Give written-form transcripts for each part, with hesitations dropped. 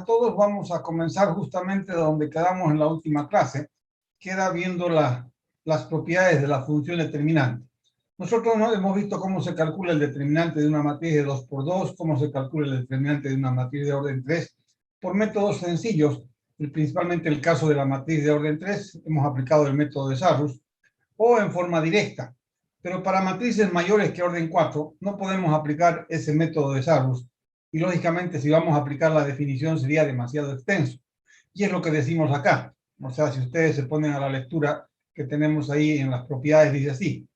a todos. Vamos a comenzar justamente donde quedamos en la última clase, que era viendo las propiedades de la función determinante. Nosotros no hemos visto cómo se calcula el determinante de una matriz de 2 por 2, cómo se calcula el determinante de una matriz de orden 3, por métodos sencillos, y principalmente el caso de la matriz de orden 3, hemos aplicado el método de Sarrus, o en forma directa. Pero para matrices mayores que orden 4, no podemos aplicar ese método de Sarrus, y lógicamente si vamos a aplicar la definición sería demasiado extenso. Y es lo que decimos acá. O sea, si ustedes se ponen a la lectura que tenemos ahí en las propiedades, dice así.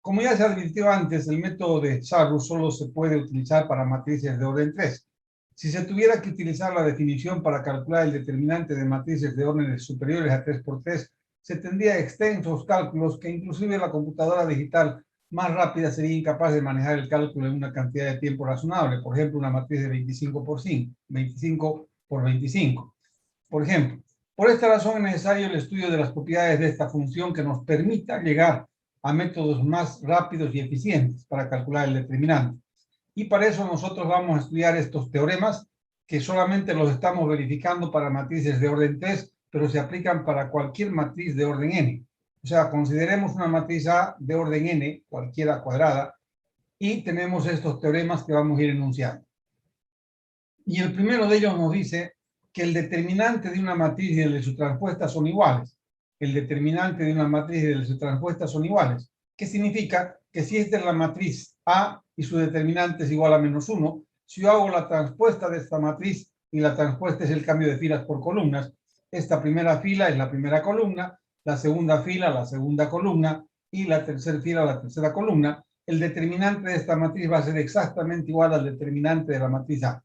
Como ya se advirtió antes, el método de Sarrus solo se puede utilizar para matrices de orden 3. Si se tuviera que utilizar la definición para calcular el determinante de matrices de órdenes superiores a 3 por 3, se tendría extensos cálculos que inclusive la computadora digital más rápida sería incapaz de manejar el cálculo en una cantidad de tiempo razonable. Por ejemplo, una matriz de 25 por 5, 25 por 25. Por ejemplo, por esta razón es necesario el estudio de las propiedades de esta función que nos permita llegar a métodos más rápidos y eficientes para calcular el determinante. Y para eso nosotros vamos a estudiar estos teoremas que solamente los estamos verificando para matrices de orden 3, pero se aplican para cualquier matriz de orden n. O sea, consideremos una matriz A de orden n, cualquiera cuadrada, y tenemos estos teoremas que vamos a ir enunciando. Y el primero de ellos nos dice que el determinante de una matriz y el de su transpuesta son iguales. El determinante de una matriz y el de su transpuesta son iguales. ¿Qué significa? Que si esta es la matriz A y su determinante es igual a -1, si yo hago la transpuesta de esta matriz y la transpuesta es el cambio de filas por columnas, esta primera fila es la primera columna, la segunda fila la segunda columna y la tercera fila la tercera columna, el determinante de esta matriz va a ser exactamente igual al determinante de la matriz A.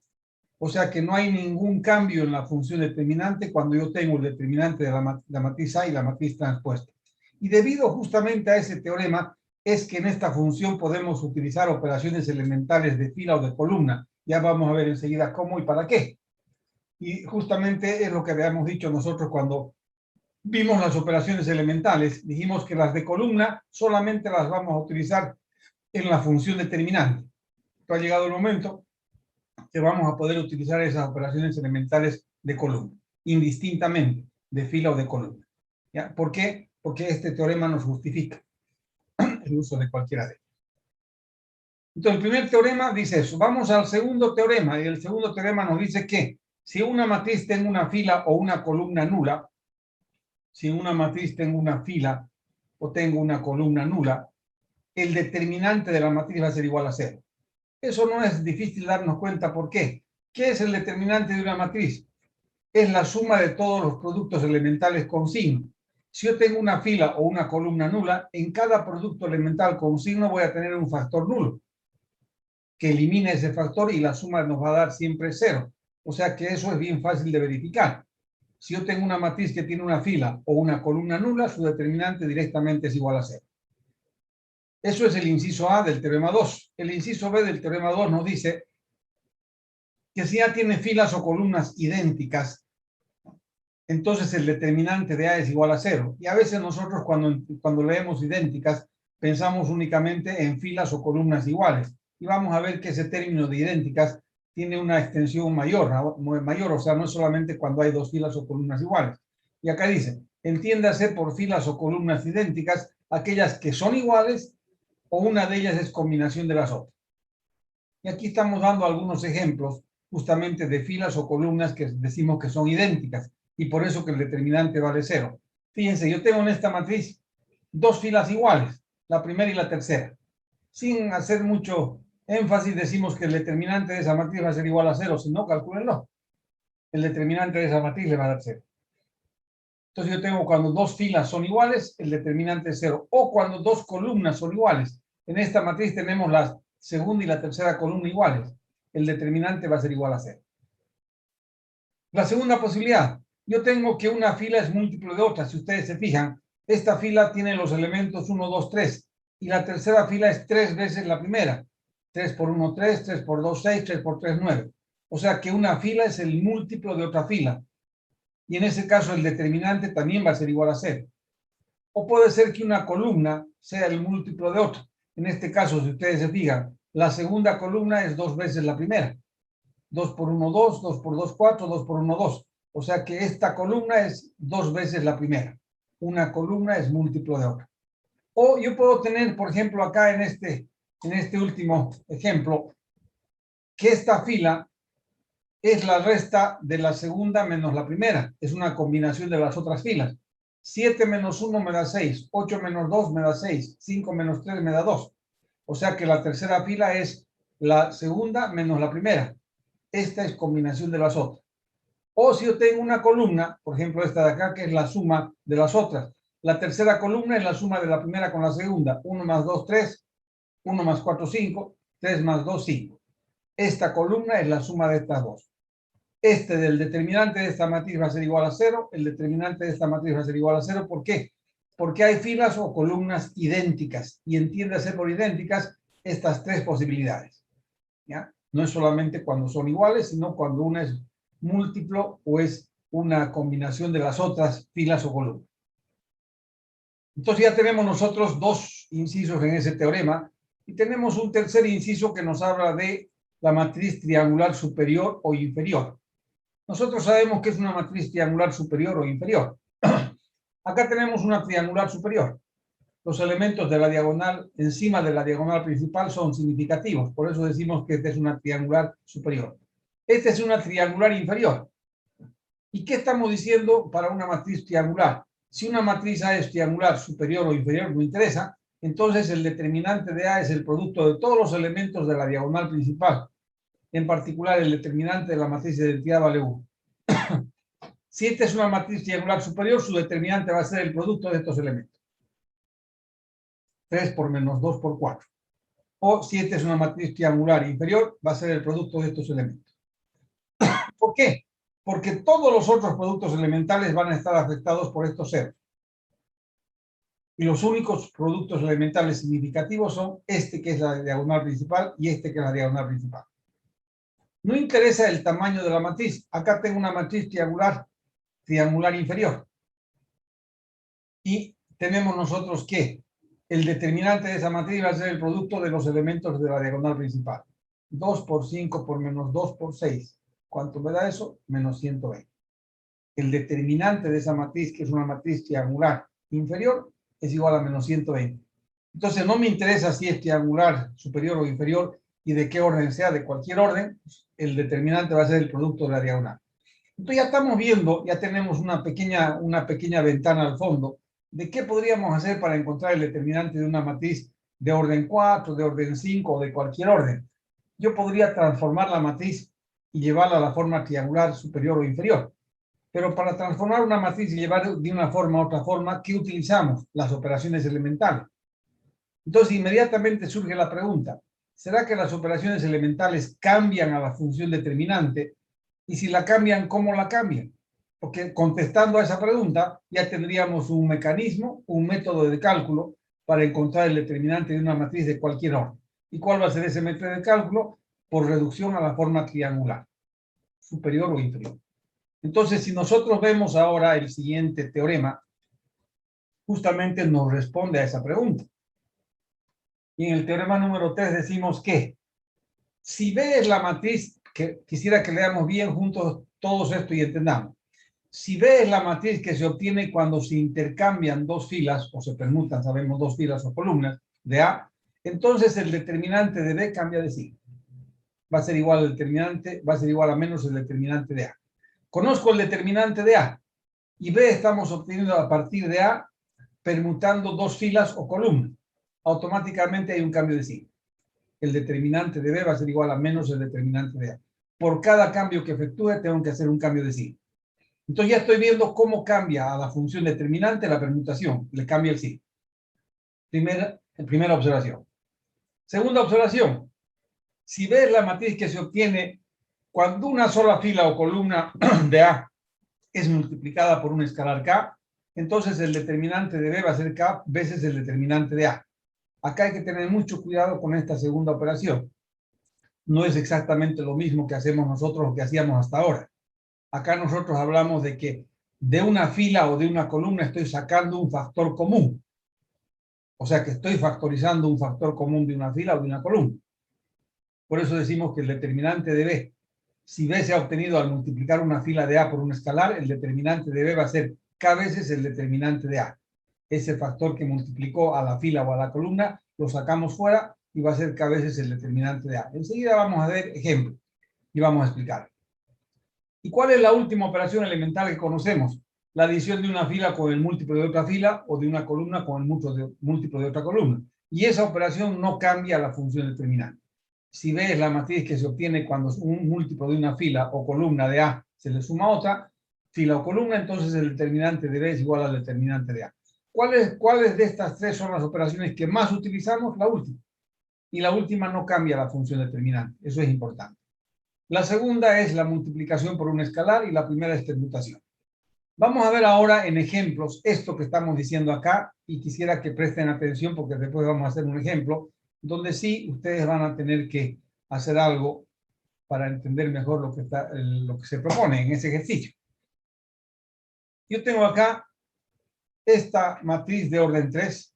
O sea que no hay ningún cambio en la función determinante cuando yo tengo el determinante de la matriz A y la matriz transpuesta. Y debido justamente a ese teorema es que en esta función podemos utilizar operaciones elementales de fila o de columna. Ya vamos a ver enseguida cómo y para qué. Y justamente es lo que habíamos dicho nosotros cuando vimos las operaciones elementales. Dijimos que las de columna solamente las vamos a utilizar en la función determinante. Pero ha llegado el momento que vamos a poder utilizar esas operaciones elementales de columna, indistintamente, de fila o de columna. ¿Ya? ¿Por qué? Porque este teorema nos justifica el uso de cualquiera de ellos. Entonces, el primer teorema dice eso. Vamos al segundo teorema, y el segundo teorema nos dice que si una matriz tiene una fila o una columna nula, si una matriz tengo una fila o tengo una columna nula, el determinante de la matriz va a ser igual a 0. Eso no es difícil darnos cuenta por qué. ¿Qué es el determinante de una matriz? Es la suma de todos los productos elementales con signo. Si yo tengo una fila o una columna nula, en cada producto elemental con signo voy a tener un factor nulo que elimina ese factor y la suma nos va a dar siempre 0. O sea que eso es bien fácil de verificar. Si yo tengo una matriz que tiene una fila o una columna nula, su determinante directamente es igual a 0. Eso es el inciso A del teorema 2. El inciso B del teorema 2 nos dice que si A tiene filas o columnas idénticas, entonces el determinante de A es igual a 0. Y a veces nosotros cuando leemos idénticas pensamos únicamente en filas o columnas iguales. Y vamos a ver que ese término de idénticas tiene una extensión mayor, o sea, no es solamente cuando hay dos filas o columnas iguales. Y acá dice, entiéndase por filas o columnas idénticas aquellas que son iguales o una de ellas es combinación de las otras. Y aquí estamos dando algunos ejemplos justamente de filas o columnas que decimos que son idénticas y por eso que el determinante vale 0. Fíjense, yo tengo en esta matriz dos filas iguales, la primera y la tercera. Sin hacer mucho énfasis decimos que el determinante de esa matriz va a ser igual a 0, si no, calcúlenlo. El determinante de esa matriz le va a dar 0. Entonces yo tengo cuando dos filas son iguales, el determinante es 0. O cuando dos columnas son iguales. En esta matriz tenemos la segunda y la tercera columna iguales. El determinante va a ser igual a 0. La segunda posibilidad. Yo tengo que una fila es múltiplo de otra. Si ustedes se fijan, esta fila tiene los elementos 1, 2, 3. Y la tercera fila es 3 veces la primera. 3 por 1, 3, 3 por 2, 6, 3 por 3, 9. O sea que una fila es el múltiplo de otra fila. Y en ese caso el determinante también va a ser igual a 0. O puede ser que una columna sea el múltiplo de otra. En este caso, si ustedes se fijan, la segunda columna es 2 veces la primera. 2 por 1, 2, 2 por 2, 4, 2 por 1, 2. O sea que esta columna es 2 veces la primera. Una columna es múltiplo de otra. O yo puedo tener, por ejemplo, acá en este último ejemplo, que esta fila es la resta de la segunda menos la primera. Es una combinación de las otras filas. 7 menos 1 me da 6. 8 menos 2 me da 6. 5 menos 3 me da 2. O sea que la tercera fila es la segunda menos la primera. Esta es combinación de las otras. O si yo tengo una columna, por ejemplo esta de acá, que es la suma de las otras. La tercera columna es la suma de la primera con la segunda. 1 más 2, 3. 1 más 4, 5. 3 más 2, 5. Esta columna es la suma de estas dos. Este del determinante de esta matriz va a ser igual a 0. El determinante de esta matriz va a ser igual a 0. ¿Por qué? Porque hay filas o columnas idénticas. Y entiéndase por idénticas estas tres posibilidades. ¿Ya? No es solamente cuando son iguales, sino cuando una es múltiplo o es una combinación de las otras filas o columnas. Entonces ya tenemos nosotros dos incisos en ese teorema y tenemos un tercer inciso que nos habla de la matriz triangular superior o inferior. Nosotros sabemos que es una matriz triangular superior o inferior. Acá tenemos una triangular superior. Los elementos de la diagonal encima de la diagonal principal son significativos. Por eso decimos que esta es una triangular superior. Esta es una triangular inferior. ¿Y qué estamos diciendo para una matriz triangular? Si una matriz A es triangular superior o inferior, no interesa, entonces el determinante de A es el producto de todos los elementos de la diagonal principal. En particular, el determinante de la matriz de identidad vale 1. Si esta es una matriz triangular superior, su determinante va a ser el producto de estos elementos. 3 por menos 2 por 4. O si esta es una matriz triangular inferior, va a ser el producto de estos elementos. ¿Por qué? Porque todos los otros productos elementales van a estar afectados por estos ceros. Y los únicos productos elementales significativos son este que es la diagonal principal y este que es la diagonal principal. No interesa el tamaño de la matriz. Acá tengo una matriz triangular inferior. Y tenemos nosotros que el determinante de esa matriz va a ser el producto de los elementos de la diagonal principal. 2 por 5 por menos 2 por 6. ¿Cuánto me da eso? Menos 120. El determinante de esa matriz, que es una matriz triangular inferior, es igual a menos 120. Entonces no me interesa si es triangular superior o inferior y de qué orden sea, de cualquier orden, el determinante va a ser el producto de la diagonal. Entonces ya estamos viendo, ya tenemos una pequeña ventana al fondo de qué podríamos hacer para encontrar el determinante de una matriz de orden 4, de orden 5 o de cualquier orden. Yo podría transformar la matriz y llevarla a la forma triangular superior o inferior. Pero para transformar una matriz y llevar de una forma a otra forma, ¿qué utilizamos? Las operaciones elementales. Entonces inmediatamente surge la pregunta, ¿será que las operaciones elementales cambian a la función determinante? Y si la cambian, ¿cómo la cambian? Porque contestando a esa pregunta ya tendríamos un mecanismo, un método de cálculo para encontrar el determinante de una matriz de cualquier orden. ¿Y cuál va a ser ese método de cálculo? Por reducción a la forma triangular, superior o inferior. Entonces, si nosotros vemos ahora el siguiente teorema, justamente nos responde a esa pregunta. Y en el teorema número 3 decimos que si B es la matriz, que quisiera que leamos bien juntos todos esto y entendamos. Si B es la matriz que se obtiene cuando se intercambian dos filas, o se permutan, sabemos, dos filas o columnas de A, entonces el determinante de B cambia de signo. Va a ser igual al determinante, va a ser igual a menos el determinante de A. Conozco el determinante de A y B estamos obteniendo a partir de A permutando dos filas o columnas. Automáticamente hay un cambio de signo. El determinante de B va a ser igual a menos el determinante de A. Por cada cambio que efectúe tengo que hacer un cambio de signo. Entonces ya estoy viendo cómo cambia a la función determinante la permutación. Le cambia el signo. Primera observación. Segunda observación. Si B es la matriz que se obtiene cuando una sola fila o columna de A es multiplicada por un escalar K, entonces el determinante de B va a ser K veces el determinante de A. Acá hay que tener mucho cuidado con esta segunda operación. No es exactamente lo mismo que hacemos nosotros o que hacíamos hasta ahora. Acá nosotros hablamos de que de una fila o de una columna estoy sacando un factor común. O sea que estoy factorizando un factor común de una fila o de una columna. Por eso decimos que el determinante de B Si B se ha obtenido al multiplicar una fila de A por un escalar, el determinante de B va a ser K veces el determinante de A. Ese factor que multiplicó a la fila o a la columna, lo sacamos fuera y va a ser K veces el determinante de A. Enseguida vamos a ver ejemplos y vamos a explicar. ¿Y cuál es la última operación elemental que conocemos? La adición de una fila con el múltiplo de otra fila o de una columna con el múltiplo de otra columna. Y esa operación no cambia la función determinante. Si B es la matriz que se obtiene cuando un múltiplo de una fila o columna de A se le suma a otra, fila o columna, entonces el determinante de B es igual al determinante de A. ¿Cuáles de estas tres son las operaciones que más utilizamos? La última. Y la última no cambia la función determinante. Eso es importante. La segunda es la multiplicación por un escalar y la primera es permutación. Vamos a ver ahora en ejemplos esto que estamos diciendo acá y quisiera que presten atención porque después vamos a hacer un ejemplo donde sí ustedes van a tener que hacer algo para entender mejor lo que se propone en ese ejercicio. Yo tengo acá esta matriz de orden 3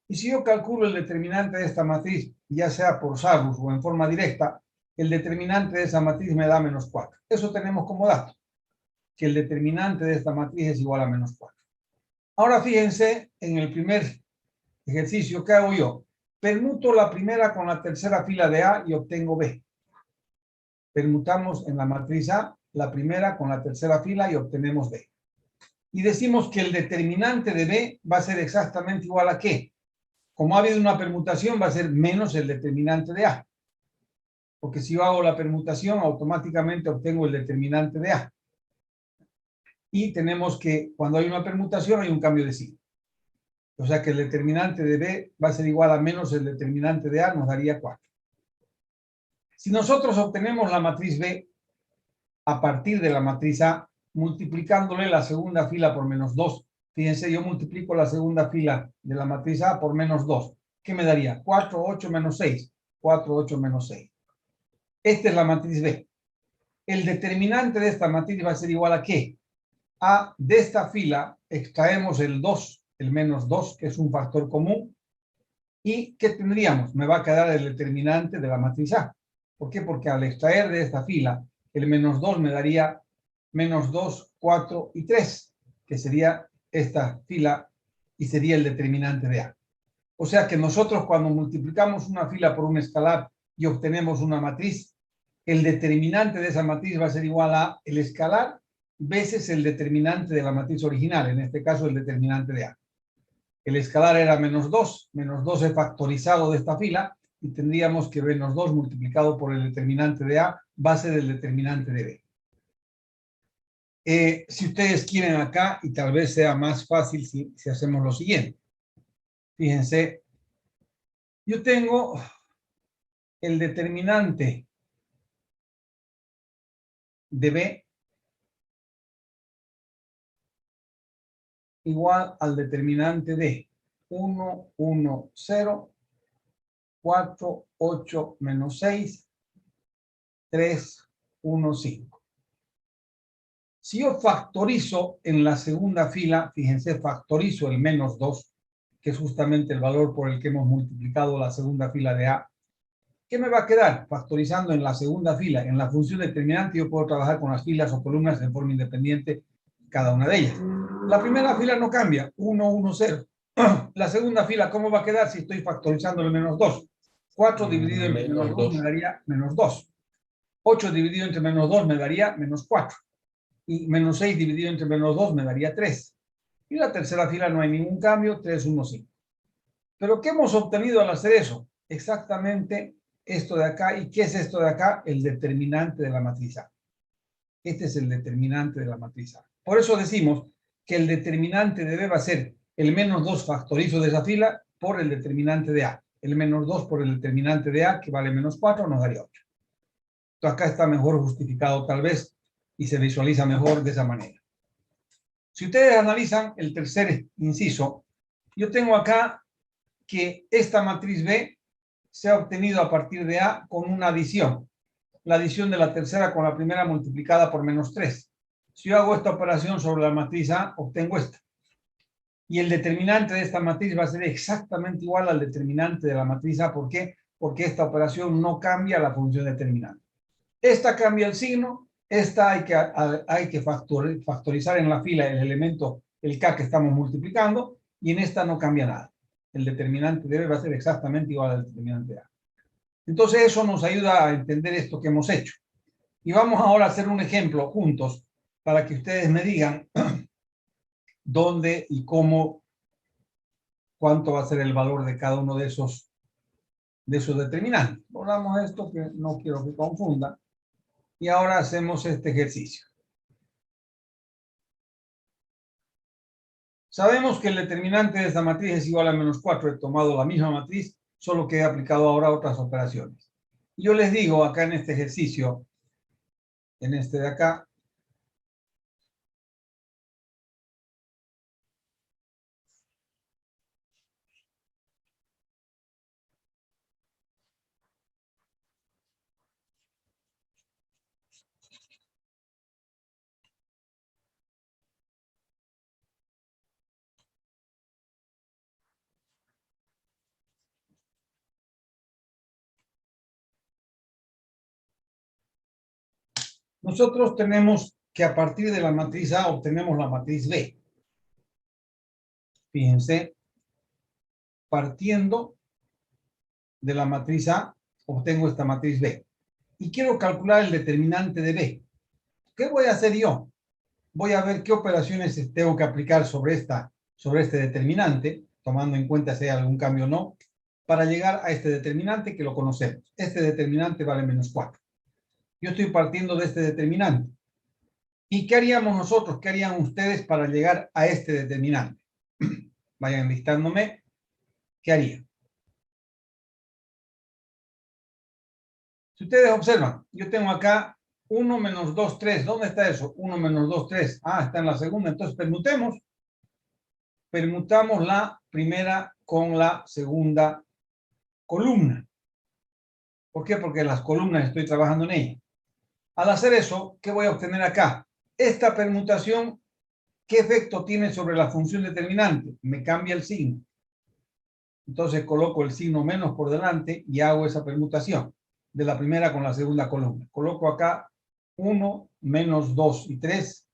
y si yo calculo el determinante de esta matriz, ya sea por Sarrus o en forma directa, el determinante de esa matriz me da menos 4. Eso tenemos como dato, que el determinante de esta matriz es igual a menos 4. Ahora fíjense en el primer ejercicio, ¿qué hago yo? Permuto la primera con la tercera fila de A y obtengo B. Permutamos en la matriz A la primera con la tercera fila y obtenemos B. Y decimos que el determinante de B va a ser exactamente igual a ¿qué? Como ha habido una permutación, va a ser menos el determinante de A. Porque si yo hago la permutación, automáticamente obtengo el determinante de A. Y tenemos que, cuando hay una permutación, hay un cambio de signo. O sea que el determinante de B va a ser igual a menos el determinante de A, nos daría 4. Si nosotros obtenemos la matriz B a partir de la matriz A, multiplicándole la segunda fila por menos 2, fíjense, yo multiplico la segunda fila de la matriz A por menos 2. ¿Qué me daría? 4, 8, menos 6. 4, 8, menos 6. Esta es la matriz B. El determinante de esta matriz va a ser igual a ¿qué? A de esta fila extraemos el 2, el menos 2, que es un factor común. ¿Y qué tendríamos? Me va a quedar el determinante de la matriz A. ¿Por qué? Porque al extraer de esta fila, el menos 2 me daría menos 2, 4 y 3, que sería esta fila y sería el determinante de A. O sea que nosotros cuando multiplicamos una fila por un escalar y obtenemos una matriz, el determinante de esa matriz va a ser igual a el escalar veces el determinante de la matriz original, en este caso el determinante de A. El escalar era menos 2 es factorizado de esta fila y tendríamos que menos 2 multiplicado por el determinante de A va a ser el determinante de B. Si ustedes quieren acá, y tal vez sea más fácil si hacemos lo siguiente. Fíjense, yo tengo el determinante de B igual al determinante de 1, 1, 0, 4, 8, menos 6, 3, 1, 5. Si yo factorizo en la segunda fila, fíjense, factorizo el menos 2, que es justamente el valor por el que hemos multiplicado la segunda fila de A, ¿qué me va a quedar? Factorizando en la segunda fila, en la función determinante, yo puedo trabajar con las filas o columnas en forma independiente, cada una de ellas. La primera fila no cambia, 1, 1, 0. La segunda fila, ¿cómo va a quedar si estoy factorizando el menos 2? 4 dividido entre menos 2 me daría menos 2. 8 dividido entre menos 2 me daría menos 4. Y menos 6 dividido entre menos 2 me daría 3. Y la tercera fila no hay ningún cambio, 3, 1, 5. ¿Pero qué hemos obtenido al hacer eso? Exactamente esto de acá. ¿Y qué es esto de acá? El determinante de la matriz A. Este es el determinante de la matriz A. Por eso decimos que el determinante de B va a ser el menos 2 factorizo de esa fila por el determinante de A. El menos 2 por el determinante de A, que vale menos 4, nos daría 8. Entonces acá está mejor justificado tal vez y se visualiza mejor de esa manera. Si ustedes analizan el tercer inciso, yo tengo acá que esta matriz B se ha obtenido a partir de A con una adición. La adición de la tercera con la primera multiplicada por menos 3. Si yo hago esta operación sobre la matriz A, obtengo esta. Y el determinante de esta matriz va a ser exactamente igual al determinante de la matriz A. ¿Por qué? Porque esta operación no cambia la función determinante. Esta cambia el signo, esta hay que factorizar en la fila el elemento, el K que estamos multiplicando, y en esta no cambia nada. El determinante de B va a ser exactamente igual al determinante de A. Entonces eso nos ayuda a entender esto que hemos hecho. Y vamos ahora a hacer un ejemplo juntos para que ustedes me digan dónde y cómo, cuánto va a ser el valor de cada uno de esos determinantes. Borramos esto que no quiero que confunda. Y ahora hacemos este ejercicio. Sabemos que el determinante de esta matriz es igual a menos 4. He tomado la misma matriz, solo que he aplicado ahora otras operaciones. Yo les digo acá en este ejercicio, en este de acá, nosotros tenemos que a partir de la matriz A obtenemos la matriz B. Fíjense, partiendo de la matriz A, obtengo esta matriz B. Y quiero calcular el determinante de B. ¿Qué voy a hacer yo? Voy a ver qué operaciones tengo que aplicar sobre este determinante, tomando en cuenta si hay algún cambio o no, para llegar a este determinante que lo conocemos. Este determinante vale menos 4. Yo estoy partiendo de este determinante. ¿Y qué haríamos nosotros? ¿Qué harían ustedes para llegar a este determinante? Vayan listándome. ¿Qué harían? Si ustedes observan, yo tengo acá 1 menos 2, 3. ¿Dónde está eso? 1 menos 2, 3. Ah, está en la segunda. Entonces permutemos. Permutamos la primera con la segunda columna. ¿Por qué? Porque las columnas estoy trabajando en ellas. Al hacer eso, ¿qué voy a obtener acá? Esta permutación, ¿qué efecto tiene sobre la función determinante? Me cambia el signo. Entonces coloco el signo menos por delante y hago esa permutación de la primera con la segunda columna. Coloco acá 1, menos 2 y 3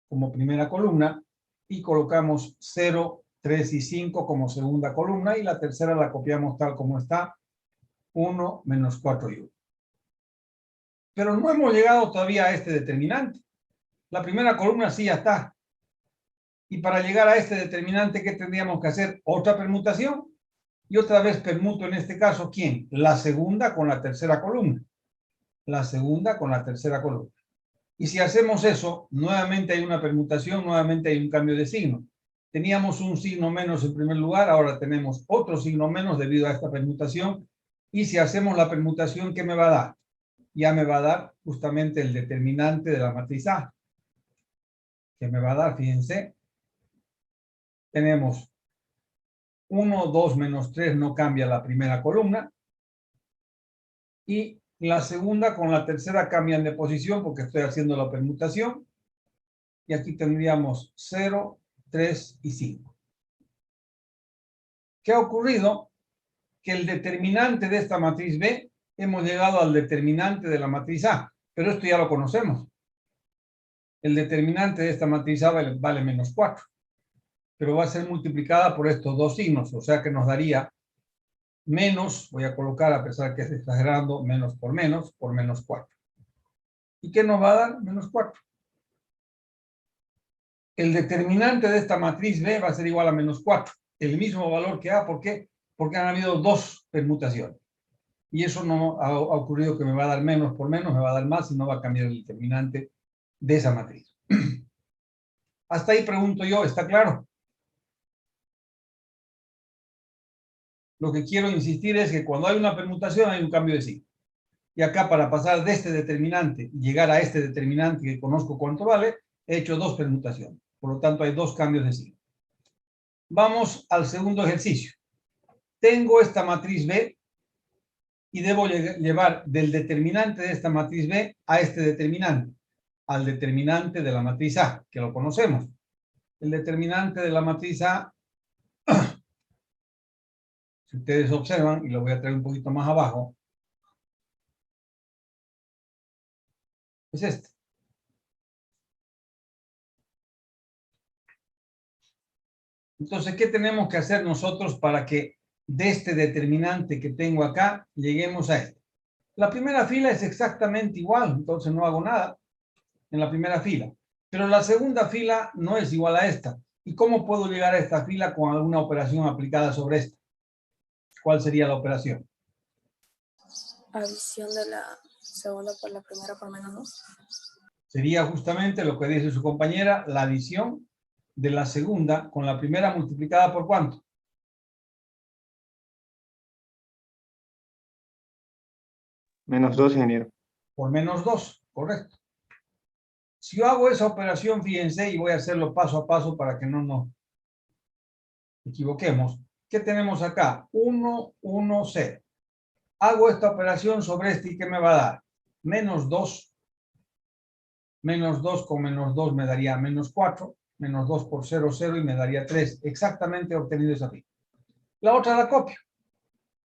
como primera columna y colocamos 0, 3 y 5 como segunda columna y la tercera la copiamos tal como está, 1, menos 4 y 1. Pero no hemos llegado todavía a este determinante. La primera columna sí ya está. Y para llegar a este determinante, ¿qué tendríamos que hacer? Otra permutación. Y otra vez permuto en este caso, ¿quién? La segunda con la tercera columna. La segunda con la tercera columna. Y si hacemos eso, nuevamente hay una permutación, nuevamente hay un cambio de signo. Teníamos un signo menos en primer lugar, ahora tenemos otro signo menos debido a esta permutación. Y si hacemos la permutación, ¿qué me va a dar? Ya me va a dar justamente el determinante de la matriz A. ¿Qué me va a dar? Fíjense. Tenemos 1, 2, menos 3 no cambia la primera columna. Y la segunda con la tercera cambian de posición porque estoy haciendo la permutación. Y aquí tendríamos 0, 3 y 5. ¿Qué ha ocurrido? Que el determinante de esta matriz B, hemos llegado al determinante de la matriz A. Pero esto ya lo conocemos. El determinante de esta matriz A vale menos 4. Pero va a ser multiplicada por estos dos signos. O sea que nos daría menos, voy a colocar, a pesar que es exagerando, menos por menos 4. ¿Y qué nos va a dar? Menos 4. El determinante de esta matriz B va a ser igual a menos 4. El mismo valor que A. ¿Por qué? Porque han habido dos permutaciones. Y eso no ha ocurrido que me va a dar menos por menos, me va a dar más y no va a cambiar el determinante de esa matriz. Hasta ahí pregunto yo, ¿está claro? Lo que quiero insistir es que cuando hay una permutación hay un cambio de signo. Y acá para pasar de este determinante y llegar a este determinante que conozco cuánto vale, he hecho dos permutaciones. Por lo tanto, hay dos cambios de signo. Vamos al segundo ejercicio. Tengo esta matriz B y debo llevar del determinante de esta matriz B a este determinante, al determinante de la matriz A, que lo conocemos. El determinante de la matriz A, si ustedes observan, y lo voy a traer un poquito más abajo, Es este. Entonces, ¿qué tenemos que hacer nosotros para que de este determinante que tengo acá lleguemos a este? La primera fila es exactamente igual, entonces no hago nada en la primera fila. Pero la segunda fila no es igual a esta. ¿Y cómo puedo llegar a esta fila con alguna operación aplicada sobre esta? ¿Cuál sería la operación? Adición de la segunda por la primera por menos 2. Sería justamente lo que dice su compañera, la adición de la segunda con la primera multiplicada por ¿cuánto? Menos 2, ingeniero. Por menos 2, correcto. Si yo hago esa operación, fíjense, y voy a hacerlo paso a paso para que no nos equivoquemos. ¿Qué tenemos acá? 1, 1, 0. Hago esta operación sobre este y ¿qué me va a dar? Menos 2. Menos 2 con menos 2 me daría menos 4. Menos 2 por 0, 0 y me daría 3. Exactamente he obtenido esa fila. La otra la copio.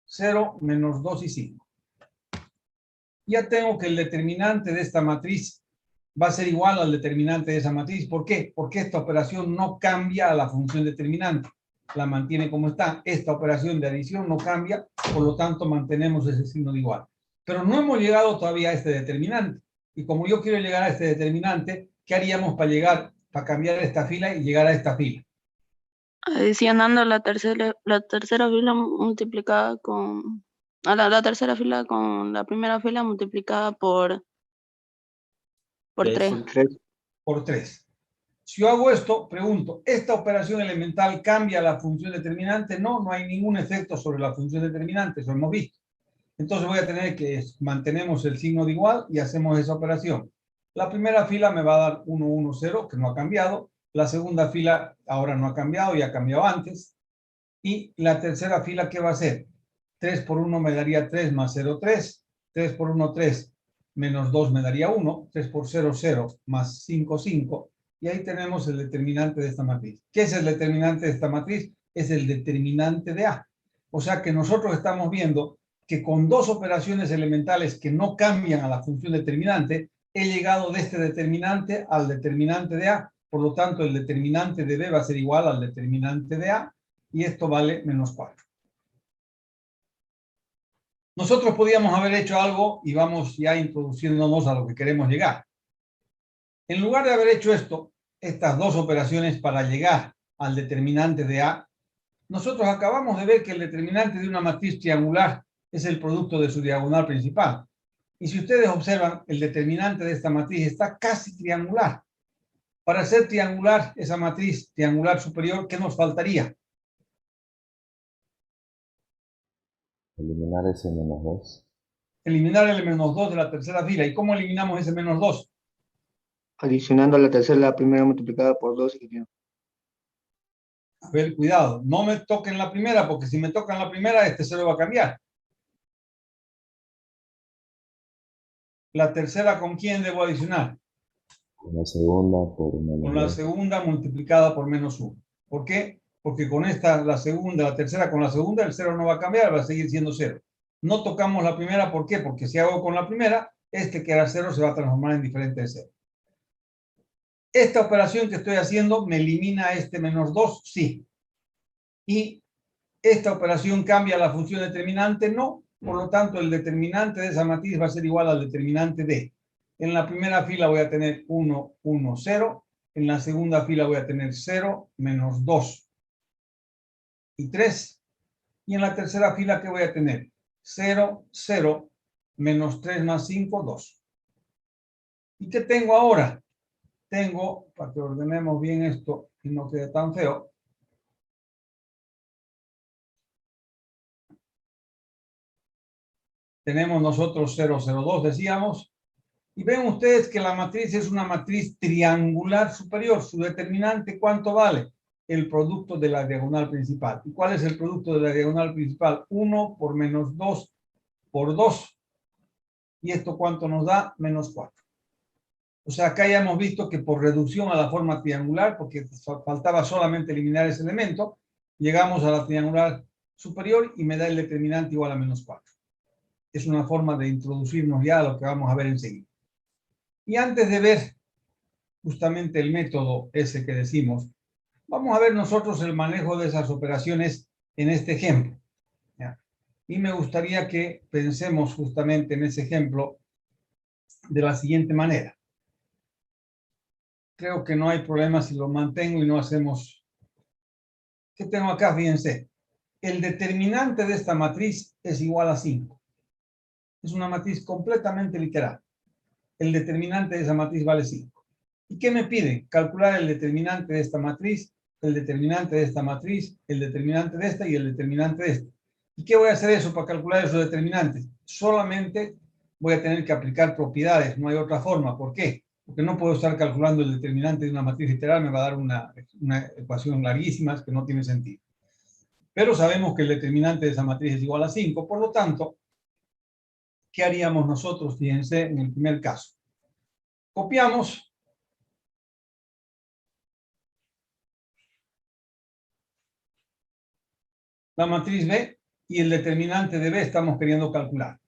0, menos 2 y 5. Ya tengo que el determinante de esta matriz va a ser igual al determinante de esa matriz. ¿Por qué? Porque esta operación no cambia a la función determinante. La mantiene como está. Esta operación de adición no cambia, por lo tanto mantenemos ese signo de igual. Pero no hemos llegado todavía a este determinante. Y como yo quiero llegar a este determinante, ¿qué haríamos para cambiar esta fila y llegar a esta fila? Adicionando la tercera fila multiplicada con... La tercera fila con la primera fila multiplicada por 3. Por 3. Por 3. Si yo hago esto, pregunto, ¿esta operación elemental cambia la función determinante? No, no hay ningún efecto sobre la función determinante, eso hemos visto. Entonces voy a tener que mantenemos el signo de igual y hacemos esa operación. La primera fila me va a dar 1, 1, 0, que no ha cambiado. La segunda fila ahora no ha cambiado, ya ha cambiado antes. Y la tercera fila, ¿qué va a ser? 3 por 1 me daría 3 más 0, 3. 3 por 1, 3. Menos 2 me daría 1. 3 por 0, 0. Más 5, 5. Y ahí tenemos el determinante de esta matriz. ¿Qué es el determinante de esta matriz? Es el determinante de A. O sea que nosotros estamos viendo que con dos operaciones elementales que no cambian a la función determinante, he llegado de este determinante al determinante de A. Por lo tanto, el determinante de B va a ser igual al determinante de A. Y esto vale menos 4. Nosotros podíamos haber hecho algo y vamos ya introduciéndonos a lo que queremos llegar. En lugar de haber hecho estas dos operaciones para llegar al determinante de A, nosotros acabamos de ver que el determinante de una matriz triangular es el producto de su diagonal principal. Y si ustedes observan, el determinante de esta matriz está casi triangular. Para ser triangular, esa matriz triangular superior, ¿qué nos faltaría? Eliminar ese menos 2. Eliminar el menos 2 de la tercera fila. ¿Y cómo eliminamos ese menos 2? Adicionando la tercera, la primera multiplicada por 2, ingeniero. A ver, cuidado, no me toquen la primera, porque si me tocan la primera, este cero va a cambiar. La tercera, ¿con quién debo adicionar? Con la segunda por menos Con la 2. segunda multiplicada por menos 1. ¿Por qué? Porque con esta, la tercera con la segunda, el cero no va a cambiar, va a seguir siendo 0. No tocamos la primera, ¿por qué? Porque si hago con la primera, este que era 0 se va a transformar en diferente de 0. Esta operación que estoy haciendo me elimina este menos 2, sí. Y esta operación cambia la función determinante, no. Por lo tanto, el determinante de esa matriz va a ser igual al determinante de. En la primera fila voy a tener 1, 1, 0. En la segunda fila voy a tener 0, menos 2 y 3. Y en la tercera fila, ¿qué voy a tener? 0, 0, menos 3 más 5, 2. ¿Y qué tengo ahora? Tengo, para que ordenemos bien esto y no quede tan feo, tenemos nosotros 0, 0, 2, decíamos, y ven ustedes que la matriz es una matriz triangular superior. Su determinante, ¿cuánto vale? El producto de la diagonal principal. ¿Y cuál es el producto de la diagonal principal? 1 por menos 2 por 2. ¿Y esto cuánto nos da? Menos 4. O sea, acá ya hemos visto que por reducción a la forma triangular, porque faltaba solamente eliminar ese elemento, llegamos a la triangular superior y me da el determinante igual a menos 4. Es una forma de introducirnos ya a lo que vamos a ver enseguida. Y antes de ver justamente el método ese que decimos, vamos a ver nosotros el manejo de esas operaciones en este ejemplo. ¿Ya? Y me gustaría que pensemos justamente en ese ejemplo de la siguiente manera. Creo que no hay problema si lo mantengo y no hacemos... ¿Qué tengo acá? Fíjense. El determinante de esta matriz es igual a 5. Es una matriz completamente literal. El determinante de esa matriz vale 5. ¿Y qué me pide? Calcular el determinante de esta matriz, el determinante de esta matriz, el determinante de esta y el determinante de esta. ¿Y qué voy a hacer eso para calcular esos determinantes? Solamente voy a tener que aplicar propiedades, no hay otra forma. ¿Por qué? Porque no puedo estar calculando el determinante de una matriz literal, me va a dar una ecuación larguísima que no tiene sentido. Pero sabemos que el determinante de esa matriz es igual a 5, por lo tanto, ¿qué haríamos nosotros? Fíjense en el primer caso. Copiamos la matriz B y el determinante de B estamos queriendo calcular.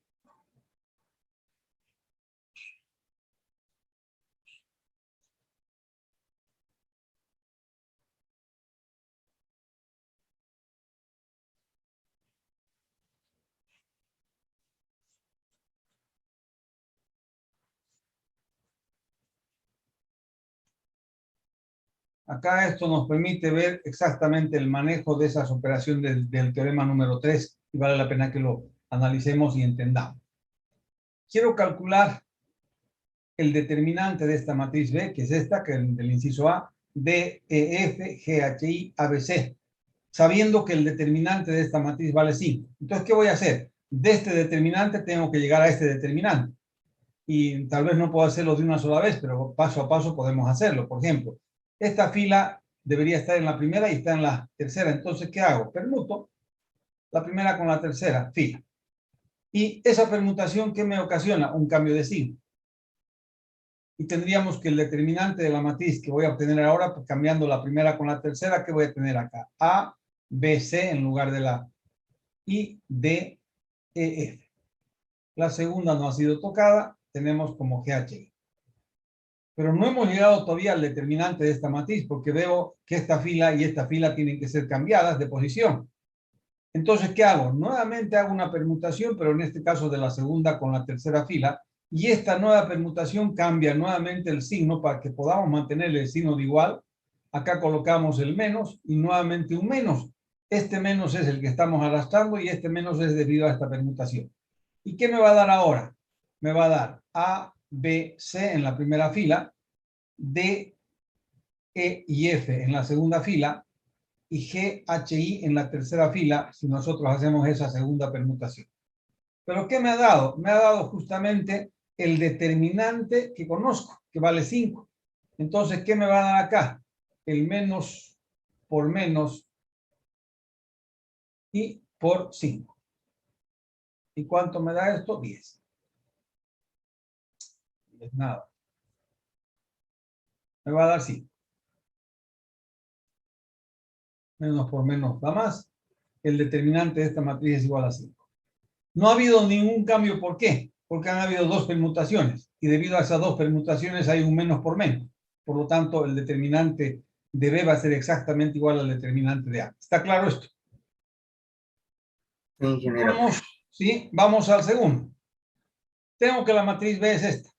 Acá esto nos permite ver exactamente el manejo de esas operaciones del teorema número 3 y vale la pena que lo analicemos y entendamos. Quiero calcular el determinante de esta matriz B, que es esta, que es del inciso A, D, E, F, G, H, I, A, B, C, sabiendo que el determinante de esta matriz vale 5. Entonces, ¿qué voy a hacer? De este determinante tengo que llegar a este determinante. Y tal vez no puedo hacerlo de una sola vez, pero paso a paso podemos hacerlo. Por ejemplo, esta fila debería estar en la primera y está en la tercera. Entonces, ¿qué hago? Permuto la primera con la tercera fila. Y esa permutación, ¿qué me ocasiona? Un cambio de signo. Y tendríamos que el determinante de la matriz que voy a obtener ahora, pues cambiando la primera con la tercera, ¿qué voy a tener acá? A, B, C en lugar de la I, D, E, F. La segunda no ha sido tocada, tenemos como GHI. Pero no hemos llegado todavía al determinante de esta matriz, porque veo que esta fila y esta fila tienen que ser cambiadas de posición. Entonces, ¿qué hago? Nuevamente hago una permutación, pero en este caso de la segunda con la tercera fila, y esta nueva permutación cambia nuevamente el signo para que podamos mantener el signo de igual. Acá colocamos el menos y nuevamente un menos. Este menos es el que estamos arrastrando y este menos es debido a esta permutación. ¿Y qué me va a dar ahora? Me va a dar A, B, C en la primera fila, D, E y F en la segunda fila, y G, H, I en la tercera fila, si nosotros hacemos esa segunda permutación. ¿Pero qué me ha dado? Me ha dado justamente el determinante que conozco, que vale 5. Entonces, ¿qué me va a dar acá? El menos por menos y por 5. ¿Y cuánto me da esto? 10. Es nada. Me va a dar 5. Menos por menos da más. El determinante de esta matriz es igual a 5. No ha habido ningún cambio. ¿Por qué? Porque han habido dos permutaciones. Y debido a esas dos permutaciones hay un menos por menos. Por lo tanto, el determinante de B va a ser exactamente igual al determinante de A. ¿Está claro esto? Sí, ingeniero. Vamos al segundo. Tengo que la matriz B es esta.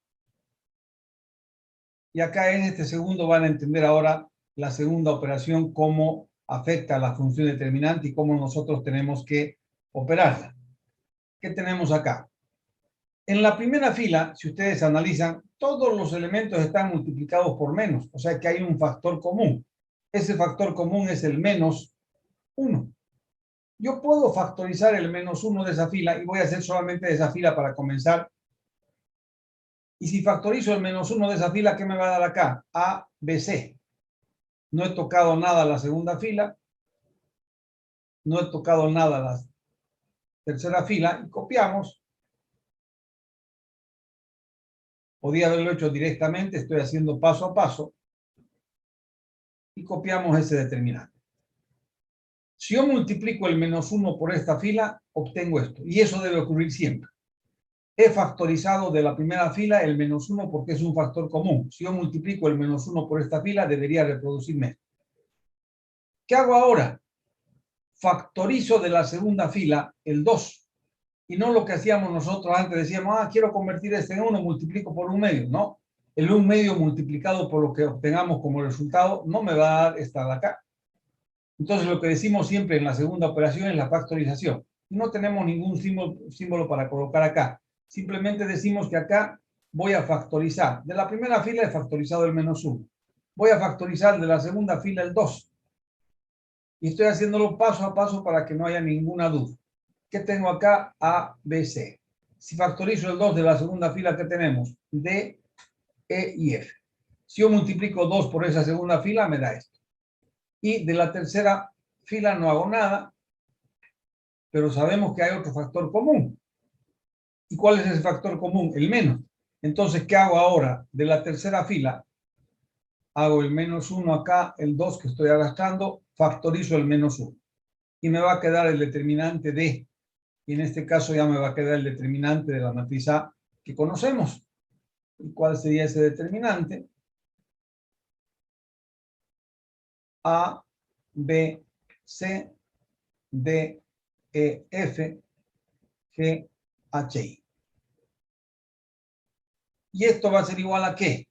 Y acá en este segundo van a entender ahora la segunda operación, cómo afecta a la función determinante y cómo nosotros tenemos que operarla. ¿Qué tenemos acá? En la primera fila, si ustedes analizan, todos los elementos están multiplicados por menos, o sea que hay un factor común. Ese factor común es el menos 1. Yo puedo factorizar el menos 1 de esa fila y voy a hacer solamente de esa fila para comenzar. Y si factorizo el menos 1 de esa fila, ¿qué me va a dar acá? A, B, C. No he tocado nada a la segunda fila. No he tocado nada a la tercera fila. Y copiamos. Podía haberlo hecho directamente. Estoy haciendo paso a paso. Y copiamos ese determinante. Si yo multiplico el menos 1 por esta fila, obtengo esto. Y eso debe ocurrir siempre. he factorizado de la primera fila el menos 1 porque es un factor común. Si yo multiplico el menos 1 por esta fila, debería reproducirme. ¿Qué hago ahora? Factorizo de la segunda fila el 2. Y no lo que hacíamos nosotros antes. Decíamos, quiero convertir este en 1, multiplico por 1/2. No, el 1/2 multiplicado por lo que obtengamos como resultado no me va a dar esta de acá. Entonces lo que decimos siempre en la segunda operación es la factorización. No tenemos ningún símbolo para colocar acá. Simplemente decimos que acá voy a factorizar. De la primera fila he factorizado el menos 1. Voy a factorizar de la segunda fila el 2. Y estoy haciéndolo paso a paso para que no haya ninguna duda. ¿Qué tengo acá? A, B, C. Si factorizo el 2 de la segunda fila, ¿qué tenemos? D, E y F. Si yo multiplico 2 por esa segunda fila, me da esto. Y de la tercera fila no hago nada, pero sabemos que hay otro factor común. ¿Y cuál es ese factor común? El menos. Entonces, ¿qué hago ahora? De la tercera fila, hago el menos 1 acá, el 2 que estoy arrastrando, factorizo el menos 1. Y me va a quedar el determinante D. Y en este caso ya me va a quedar el determinante de la matriz A que conocemos. ¿Y cuál sería ese determinante? A, B, C, D, E, F, G, H, I. ¿Y esto va a ser igual a qué?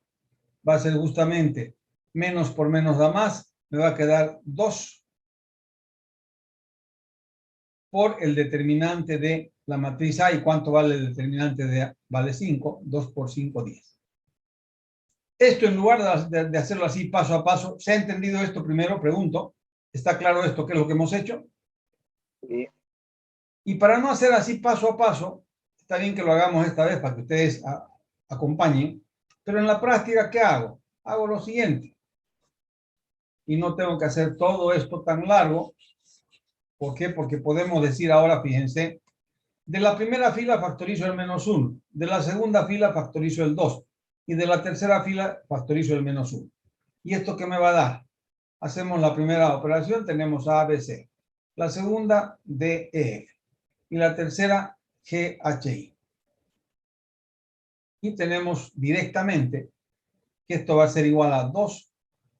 Va a ser justamente menos por menos da más. Me va a quedar 2 por el determinante de la matriz A. ¿Y cuánto vale el determinante de A? Vale 5. 2 por 5, 10. Esto, en lugar de hacerlo así paso a paso, ¿se ha entendido esto primero? Pregunto. ¿Está claro esto? ¿Qué es lo que hemos hecho? Sí. Y para no hacer así paso a paso, está bien que lo hagamos esta vez para que ustedes acompañen, pero en la práctica, ¿qué hago? Hago lo siguiente. Y no tengo que hacer todo esto tan largo. ¿Por qué? Porque podemos decir ahora, fíjense, de la primera fila factorizo el menos 1, de la segunda fila factorizo el 2 y de la tercera fila factorizo el menos 1. ¿Y esto qué me va a dar? Hacemos la primera operación, tenemos A, B, C. La segunda, D, E, F. Y la tercera, G, H, I. Y tenemos directamente que esto va a ser igual a 2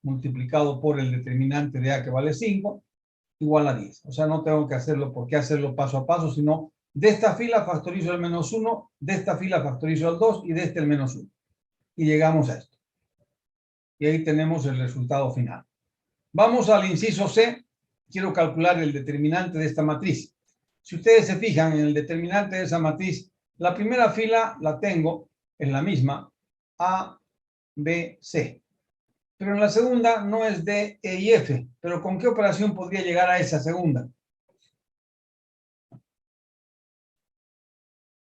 multiplicado por el determinante de A que vale 5, igual a 10. O sea, no tengo que hacerlo, ¿por qué hacerlo paso a paso? Sino de esta fila factorizo el menos 1, de esta fila factorizo el 2 y de este el menos 1. Y llegamos a esto. Y ahí tenemos el resultado final. Vamos al inciso C. Quiero calcular el determinante de esta matriz. Si ustedes se fijan en el determinante de esa matriz, la primera fila la tengo en la misma, A, B, C. Pero en la segunda no es D, E y F. ¿Pero con qué operación podría llegar a esa segunda?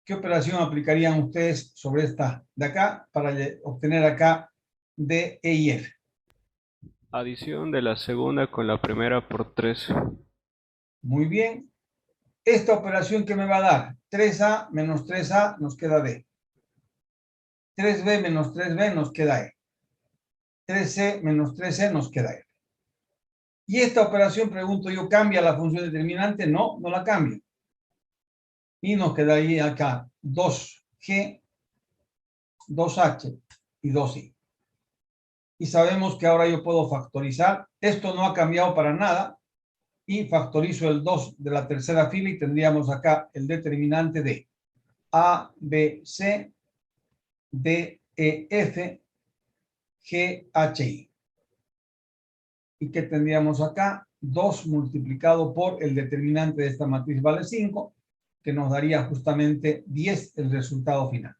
¿Qué operación aplicarían ustedes sobre esta de acá para obtener acá D, E y F? Adición de la segunda con la primera por 3. Muy bien. Esta operación que me va a dar 3A menos 3A nos queda D. 3B menos 3B nos queda E. 3C menos 3C nos queda F. Y esta operación, pregunto yo, ¿cambia la función determinante? No, no la cambia. Y nos quedaría acá 2G, 2H y 2I. Y sabemos que ahora yo puedo factorizar. Esto no ha cambiado para nada. Y factorizo el 2 de la tercera fila y tendríamos acá el determinante de A, B, C, D, E, F, G, H, I. ¿Y qué tendríamos acá? 2 multiplicado por el determinante de esta matriz vale 5, que nos daría justamente 10 el resultado final.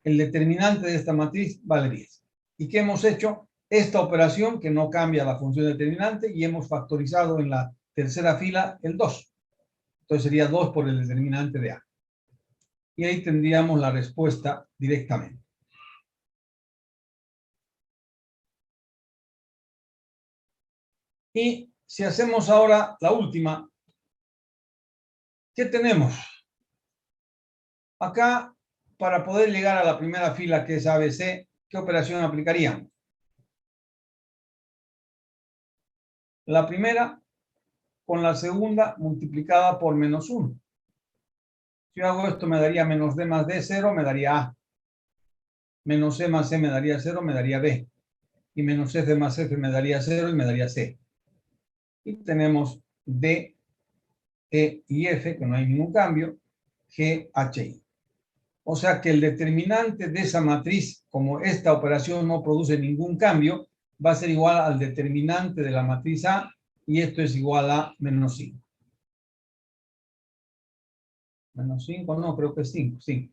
El determinante de esta matriz vale 10. ¿Y qué hemos hecho? Esta operación que no cambia la función determinante y hemos factorizado en la tercera fila el 2. Entonces sería 2 por el determinante de A. Y ahí tendríamos la respuesta directamente. Y si hacemos ahora la última, ¿qué tenemos? Acá, para poder llegar a la primera fila que es ABC, ¿qué operación aplicaríamos? La primera con la segunda multiplicada por menos 1. Si yo hago esto, me daría menos D más D, 0, me daría A. Menos C más C me daría 0, me daría B. Y menos F más F me daría 0 y me daría C. Y tenemos D, E y F, que no hay ningún cambio, G, H, I. O sea que el determinante de esa matriz, como esta operación no produce ningún cambio, va a ser igual al determinante de la matriz A, y esto es igual a menos 5. Menos 5, no, creo que es 5, sí.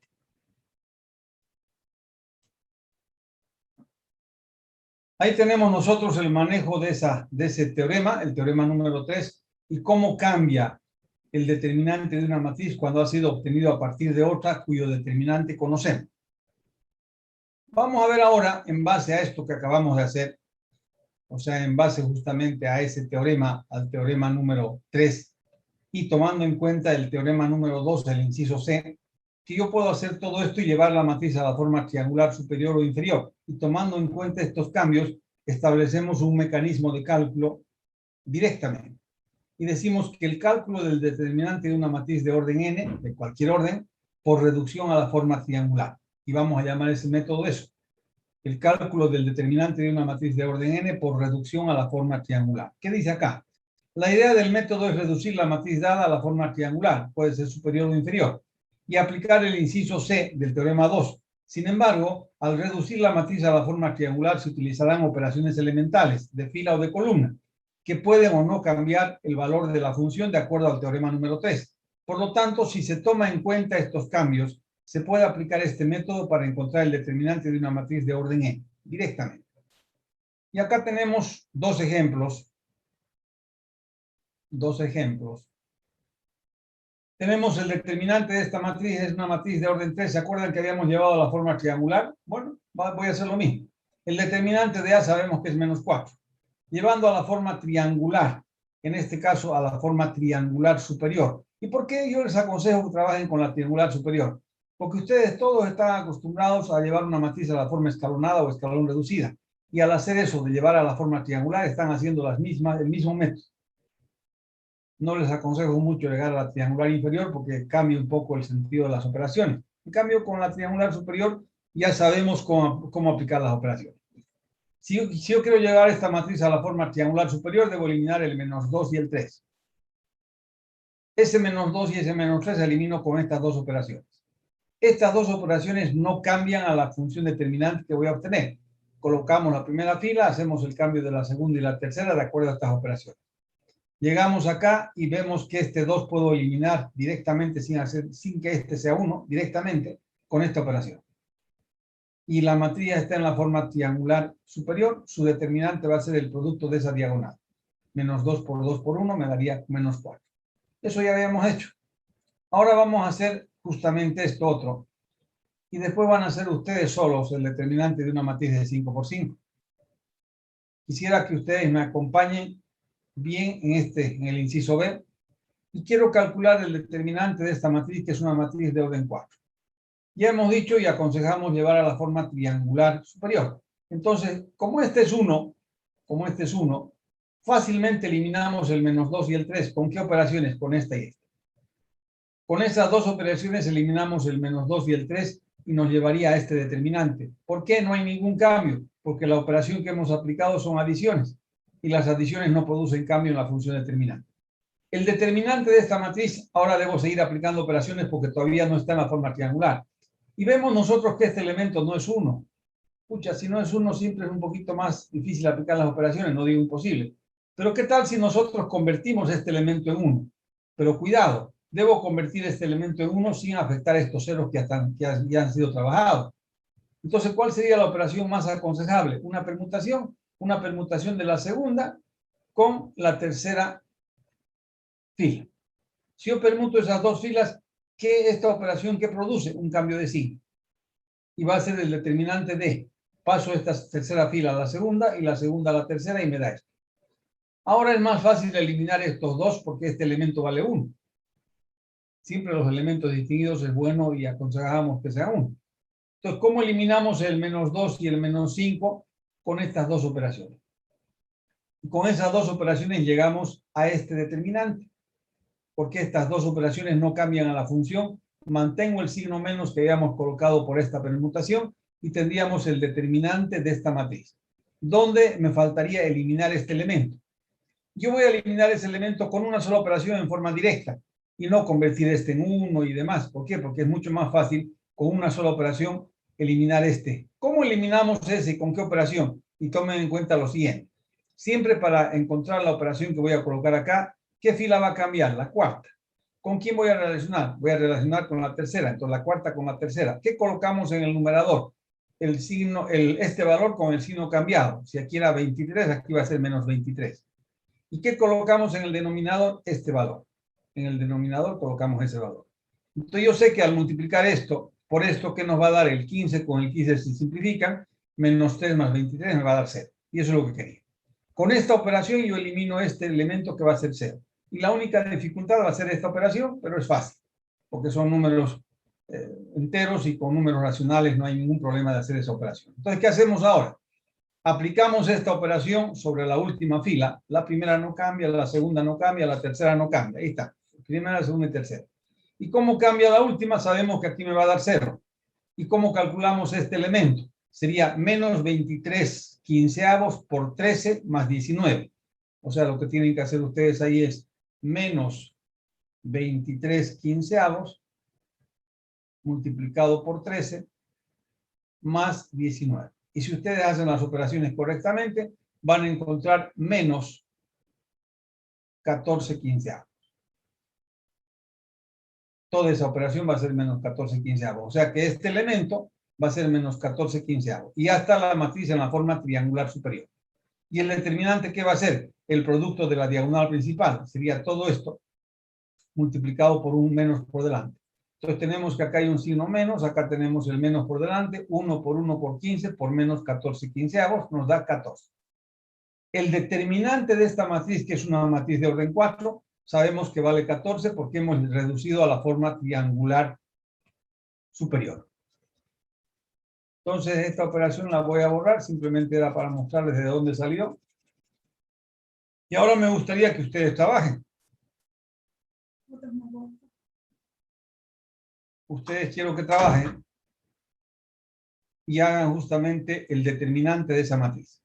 Ahí tenemos nosotros el manejo de ese teorema, el teorema número 3, y cómo cambia el determinante de una matriz cuando ha sido obtenido a partir de otra cuyo determinante conocemos. Vamos a ver ahora, en base a esto que acabamos de hacer, o sea, en base justamente a ese teorema, al teorema número 3, y tomando en cuenta el teorema número 2, el inciso C, que yo puedo hacer todo esto y llevar la matriz a la forma triangular superior o inferior. Y tomando en cuenta estos cambios, establecemos un mecanismo de cálculo directamente. Y decimos que el cálculo del determinante de una matriz de orden n, de cualquier orden, por reducción a la forma triangular. Y vamos a llamar ese método eso. El cálculo del determinante de una matriz de orden n por reducción a la forma triangular. ¿Qué dice acá? La idea del método es reducir la matriz dada a la forma triangular, puede ser superior o inferior, y aplicar el inciso C del teorema 2. Sin embargo, al reducir la matriz a la forma triangular se utilizarán operaciones elementales, de fila o de columna, que pueden o no cambiar el valor de la función de acuerdo al teorema número 3. Por lo tanto, si se toma en cuenta estos cambios, se puede aplicar este método para encontrar el determinante de una matriz de orden n, directamente. Y acá tenemos dos ejemplos. Tenemos el determinante de esta matriz, es una matriz de orden 3. ¿Se acuerdan que habíamos llevado a la forma triangular? Bueno, voy a hacer lo mismo. El determinante de A sabemos que es menos 4. Llevando a la forma triangular, en este caso a la forma triangular superior. ¿Y por qué yo les aconsejo que trabajen con la triangular superior? Porque ustedes todos están acostumbrados a llevar una matriz a la forma escalonada o escalón reducida. Y al hacer eso de llevar a la forma triangular, están haciendo el mismo método. No les aconsejo mucho llegar a la triangular inferior porque cambia un poco el sentido de las operaciones. En cambio, con la triangular superior ya sabemos cómo aplicar las operaciones. Si yo quiero llevar esta matriz a la forma triangular superior, debo eliminar el menos 2 y el 3. Ese menos 2 y ese menos 3 elimino con estas dos operaciones. Estas dos operaciones no cambian a la función determinante que voy a obtener. Colocamos la primera fila, hacemos el cambio de la segunda y la tercera de acuerdo a estas operaciones. Llegamos acá y vemos que este 2 puedo eliminar directamente sin que este sea 1, directamente con esta operación. Y la matriz está en la forma triangular superior, su determinante va a ser el producto de esa diagonal. Menos 2 por 2 por 1 me daría menos 4. Eso ya habíamos hecho. Ahora vamos a hacer justamente esto otro. Y después van a hacer ustedes solos el determinante de una matriz de 5 por 5. Quisiera que ustedes me acompañen bien en el inciso B. Y quiero calcular el determinante de esta matriz, que es una matriz de orden 4. Ya hemos dicho y aconsejamos llevar a la forma triangular superior. Entonces, como este es 1, fácilmente eliminamos el menos 2 y el 3. ¿Con qué operaciones? Con esta y esta. Con esas dos operaciones eliminamos el menos 2 y el 3 y nos llevaría a este determinante. ¿Por qué no hay ningún cambio? Porque la operación que hemos aplicado son adiciones y las adiciones no producen cambio en la función determinante. El determinante de esta matriz, ahora debo seguir aplicando operaciones porque todavía no está en la forma triangular. Y vemos nosotros que este elemento no es 1. Pucha, si no es 1, siempre es un poquito más difícil aplicar las operaciones, no digo imposible. Pero ¿qué tal si nosotros convertimos este elemento en 1? Pero cuidado, debo convertir este elemento en 1 sin afectar estos ceros que ya han sido trabajados. Entonces, ¿cuál sería la operación más aconsejable? Una permutación de la segunda con la tercera fila. Si yo permuto esas dos filas, esta operación que produce un cambio de signo. Y va a ser el determinante de paso esta tercera fila a la segunda y la segunda a la tercera y me da esto. Ahora es más fácil eliminar estos dos porque este elemento vale 1. Siempre los elementos distinguidos es bueno y aconsejamos que sea 1. Entonces, ¿cómo eliminamos el menos 2 y el menos 5? Con estas dos operaciones. Y con esas dos operaciones llegamos a este determinante. Porque estas dos operaciones no cambian a la función mantengo el signo menos que habíamos colocado por esta permutación y tendríamos el determinante de esta matriz, donde me faltaría eliminar este elemento. Yo voy a eliminar ese elemento con una sola operación en forma directa y no convertir este en 1 y demás. ¿Por qué? Porque es mucho más fácil con una sola operación eliminar este. ¿Cómo eliminamos ese y con qué operación? Y tomen en cuenta lo siguiente. Siempre para encontrar la operación que voy a colocar acá, ¿qué fila va a cambiar? La cuarta. ¿Con quién voy a relacionar? Voy a relacionar con la tercera. Entonces la cuarta con la tercera. ¿Qué colocamos en el numerador? El signo, este valor con el signo cambiado. Si aquí era 23, aquí va a ser menos 23. ¿Y qué colocamos en el denominador? Este valor. En el denominador colocamos ese valor. Entonces yo sé que al multiplicar esto por esto, ¿qué nos va a dar? El 15 con el 15 se simplifican, menos 3 más 23 me va a dar 0. Y eso es lo que quería. Con esta operación yo elimino este elemento que va a ser 0. Y la única dificultad va a ser esta operación, pero es fácil, porque son números enteros y con números racionales no hay ningún problema de hacer esa operación. Entonces, ¿qué hacemos ahora? Aplicamos esta operación sobre la última fila. La primera no cambia, la segunda no cambia, la tercera no cambia. Ahí está. Primera, segunda y tercera. ¿Y cómo cambia la última? Sabemos que aquí me va a dar 0. ¿Y cómo calculamos este elemento? Sería menos 23 quinceavos por 13 más 19. O sea, lo que tienen que hacer ustedes ahí es menos 23 quinceavos multiplicado por 13 más 19. Y si ustedes hacen las operaciones correctamente, van a encontrar menos 14 quinceavos. Toda esa operación va a ser menos 14 quinceavos. O sea que este elemento va a ser menos 14 quinceavos. Y ya está la matriz en la forma triangular superior. ¿Y el determinante qué va a ser? El producto de la diagonal principal. Sería todo esto multiplicado por un menos por delante. Entonces tenemos que acá hay un signo menos, acá tenemos el menos por delante, 1 por 1 por 15 por menos 14 quinceavos nos da 14. El determinante de esta matriz, que es una matriz de orden 4, sabemos que vale 14 porque hemos reducido a la forma triangular superior. Entonces esta operación la voy a borrar, simplemente era para mostrarles de dónde salió. Y ahora me gustaría que ustedes trabajen. Ustedes quiero que trabajen y hagan justamente el determinante de esa matriz.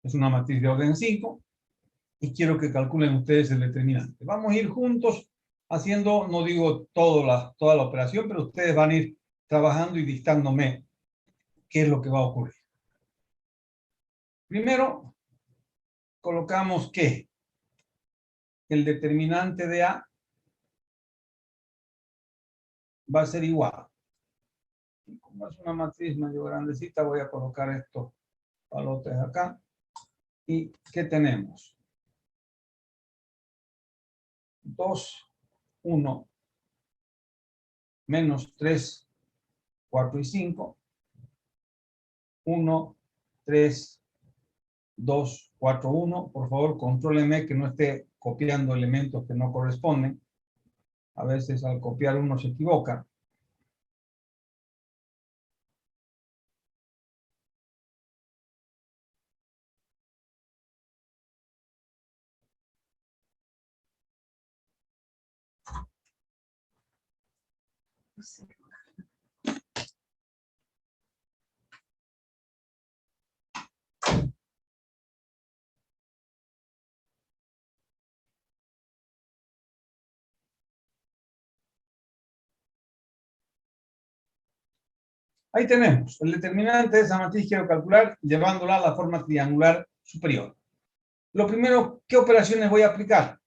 Es una matriz de orden 5 y quiero que calculen ustedes el determinante. Vamos a ir juntos haciendo, no digo toda la operación, pero ustedes van a ir trabajando y dictándome qué es lo que va a ocurrir. Primero, colocamos que el determinante de A va a ser igual. Y como es una matriz medio grandecita, voy a colocar estos palotes acá. ¿Y qué tenemos? 2, 1, menos 3, 4 y 5. 1, 3, 2, 4, 1. Por favor, contrólenme que no esté copiando elementos que no corresponden. A veces al copiar uno se equivoca. Ahí tenemos. El determinante de esa matriz quiero calcular llevándola a la forma triangular superior. Lo primero, ¿qué operaciones voy a aplicar?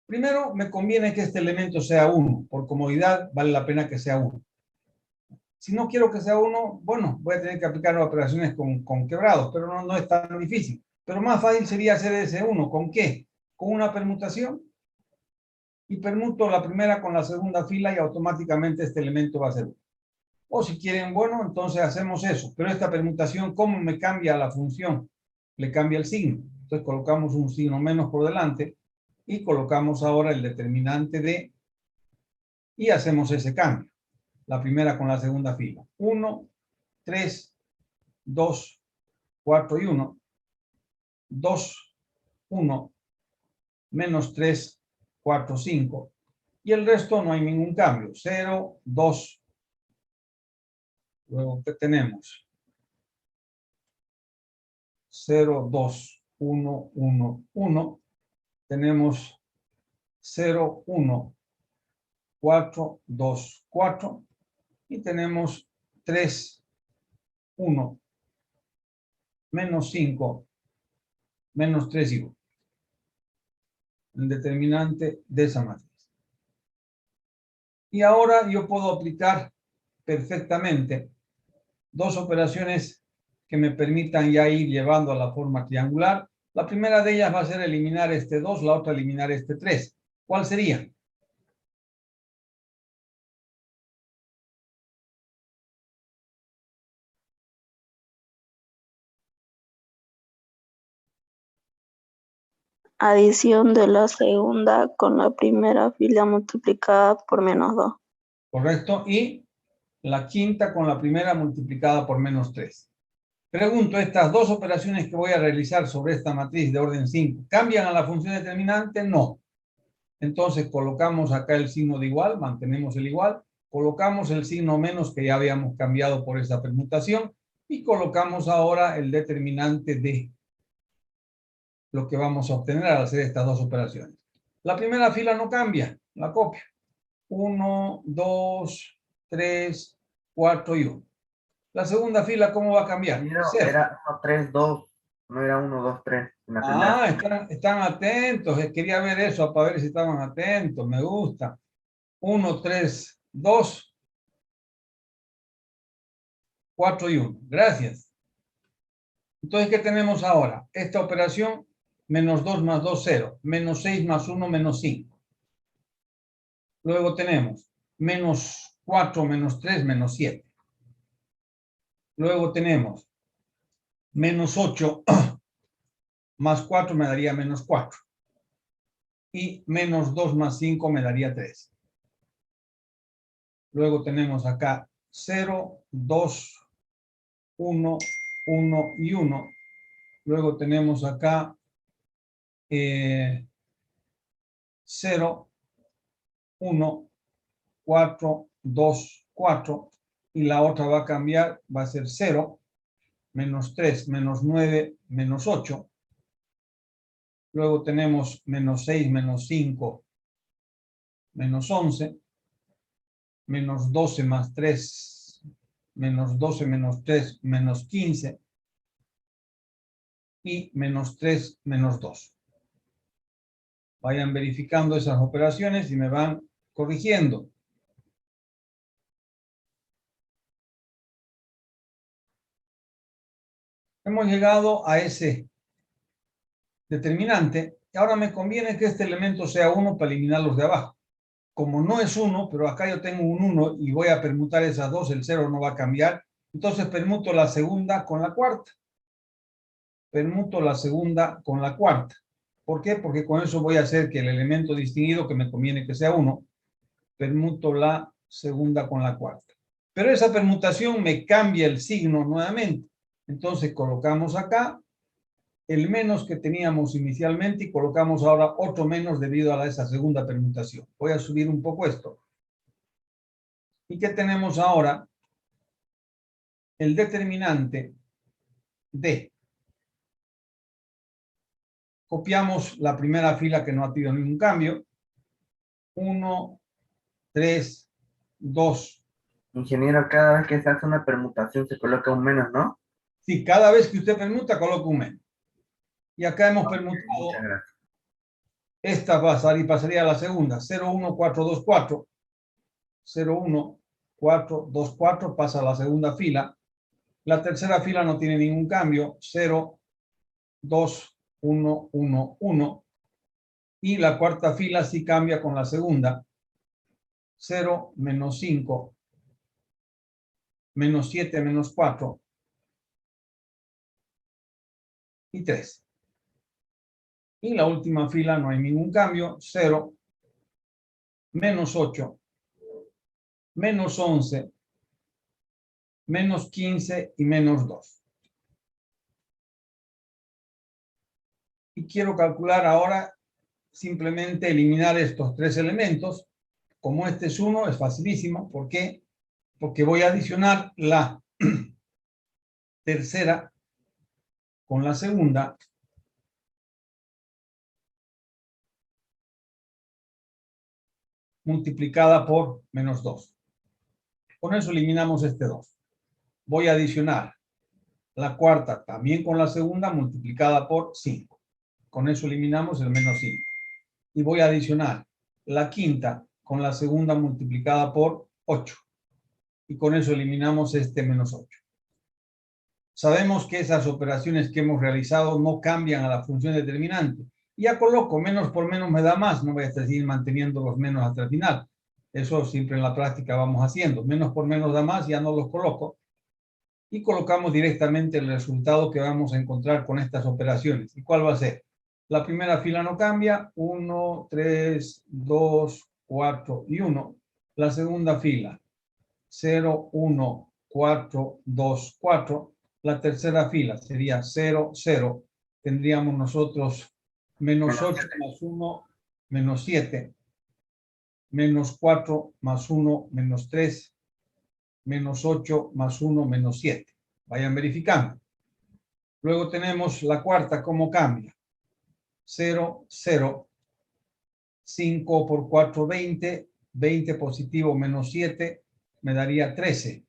Primero, me conviene que este elemento sea 1. Por comodidad, vale la pena que sea 1. Si no quiero que sea 1, bueno, voy a tener que aplicar operaciones con quebrados, pero no es tan difícil. Pero más fácil sería hacer ese 1. ¿Con qué? Con una permutación. Y permuto la primera con la segunda fila y automáticamente este elemento va a ser 1. O si quieren, bueno, entonces hacemos eso. Pero esta permutación, ¿cómo me cambia la función? Le cambia el signo. Entonces colocamos un signo menos por delante y colocamos ahora el determinante de y hacemos ese cambio. La primera con la segunda fila. 1, 3, 2, 4 y 1. 2, 1, menos 3, 4, 5. Y el resto no hay ningún cambio. 0, 2. Luego, ¿qué tenemos? 0, 2, 1, 1, 1. Tenemos 0, 1, 4, 2, 4. Y tenemos 3, 1, menos 5, menos 3 y 1. El determinante de esa matriz. Y ahora yo puedo aplicar perfectamente dos operaciones que me permitan ya ir llevando a la forma triangular. La primera de ellas va a ser eliminar este 2, la otra eliminar este 3. ¿Cuál sería? Adición de la segunda con la primera fila multiplicada por menos 2. Correcto. Y la quinta con la primera multiplicada por menos 3. Pregunto, ¿estas dos operaciones que voy a realizar sobre esta matriz de orden 5 cambian a la función determinante? No. Entonces colocamos acá el signo de igual, mantenemos el igual, colocamos el signo menos que ya habíamos cambiado por esa permutación y colocamos ahora el determinante de lo que vamos a obtener al hacer estas dos operaciones. La primera fila no cambia, la copio. 1, 2, 3, 4 y 1. La segunda fila, ¿cómo va a cambiar? Primero 0. era 1, 3, 2, no era 1, 2, 3. En la primera. Están atentos. Quería ver eso para ver si estaban atentos. Me gusta. 1, 3, 2, 4 y 1. Gracias. Entonces, ¿qué tenemos ahora? Esta operación, menos 2 más 2, 0. Menos 6 más 1, menos 5. Luego tenemos menos 4, menos 3, menos 7. Luego tenemos menos 8 más 4 me daría menos 4. Y menos 2 más 5 me daría 3. Luego tenemos acá 0, 2, 1, 1 y 1. Luego tenemos acá 0, 1, 4, 2, 4. Y la otra va a cambiar, va a ser 0, menos 3, menos 9, menos 8. Luego tenemos menos 6, menos 5, menos 11. Menos 12 más 3, menos 12 menos 3, menos 15. Y menos 3, menos 2. Vayan verificando esas operaciones y me van corrigiendo. Hemos llegado a ese determinante y ahora me conviene que este elemento sea 1 para eliminar los de abajo. Como no es 1, pero acá yo tengo un 1 y voy a permutar esas dos, el 0 no va a cambiar. Entonces permuto la segunda con la cuarta. Permuto la segunda con la cuarta. ¿Por qué? Porque con eso voy a hacer que el elemento distinguido, que me conviene que sea 1, permuto la segunda con la cuarta. Pero esa permutación me cambia el signo nuevamente. Entonces colocamos acá el menos que teníamos inicialmente y colocamos ahora otro menos debido a esa segunda permutación. Voy a subir un poco esto. ¿Y qué tenemos ahora? El determinante de. Copiamos la primera fila que no ha tenido ningún cambio. 1, 3, 2. Ingeniero, cada vez que se hace una permutación se coloca un menos, ¿no? Sí, cada vez que usted permuta, coloca un menos. Y acá hemos permutado. Muchas gracias. Esta pasaría a la segunda. 0, 1, 4, 2, 4. 0, 1, 4, 2, 4 pasa a la segunda fila. La tercera fila no tiene ningún cambio. 0, 2, 1, 1, 1. Y la cuarta fila sí cambia con la segunda. 0, menos 5, menos 7, menos 4 y 3. Y la última fila no hay ningún cambio. 0, menos 8, menos 11, menos 15 y menos 2. Y quiero calcular ahora simplemente eliminar estos tres elementos. Como este es 1, es facilísimo. ¿Por qué? Porque voy a adicionar la tercera con la segunda multiplicada por menos 2. Con eso eliminamos este 2. Voy a adicionar la cuarta también con la segunda multiplicada por 5. Con eso eliminamos el menos 5. Y voy a adicionar la quinta con la segunda multiplicada por 8. Y con eso eliminamos este menos 8. Sabemos que esas operaciones que hemos realizado no cambian a la función determinante. Y ya coloco menos por menos me da más. No voy a seguir manteniendo los menos hasta el final. Eso siempre en la práctica vamos haciendo. Menos por menos da más, ya no los coloco. Y colocamos directamente el resultado que vamos a encontrar con estas operaciones. ¿Y cuál va a ser? La primera fila no cambia. 1, 3, 2, 4 y 1. La segunda fila. 0, 1, 4, 2, 4. La tercera fila sería 0, 0. Tendríamos nosotros menos 8 más 1, menos 7. Menos 4 más 1, menos 3. Menos 8 más 1, menos 7. Vayan verificando. Luego tenemos la cuarta, ¿cómo cambia? 0, 0. 5 por 4, 20. 20 positivo menos 7 me daría 13.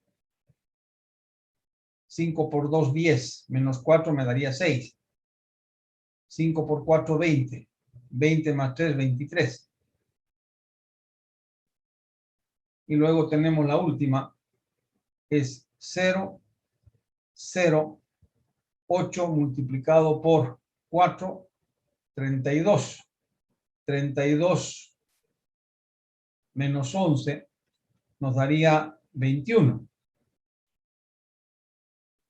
5 por 2, 10. Menos 4 me daría 6. 5 por 4, 20. 20 más 3, 23. Y luego tenemos la última. Es 0, 0, 8 multiplicado por 4, 32. 32 menos 11 nos daría 21.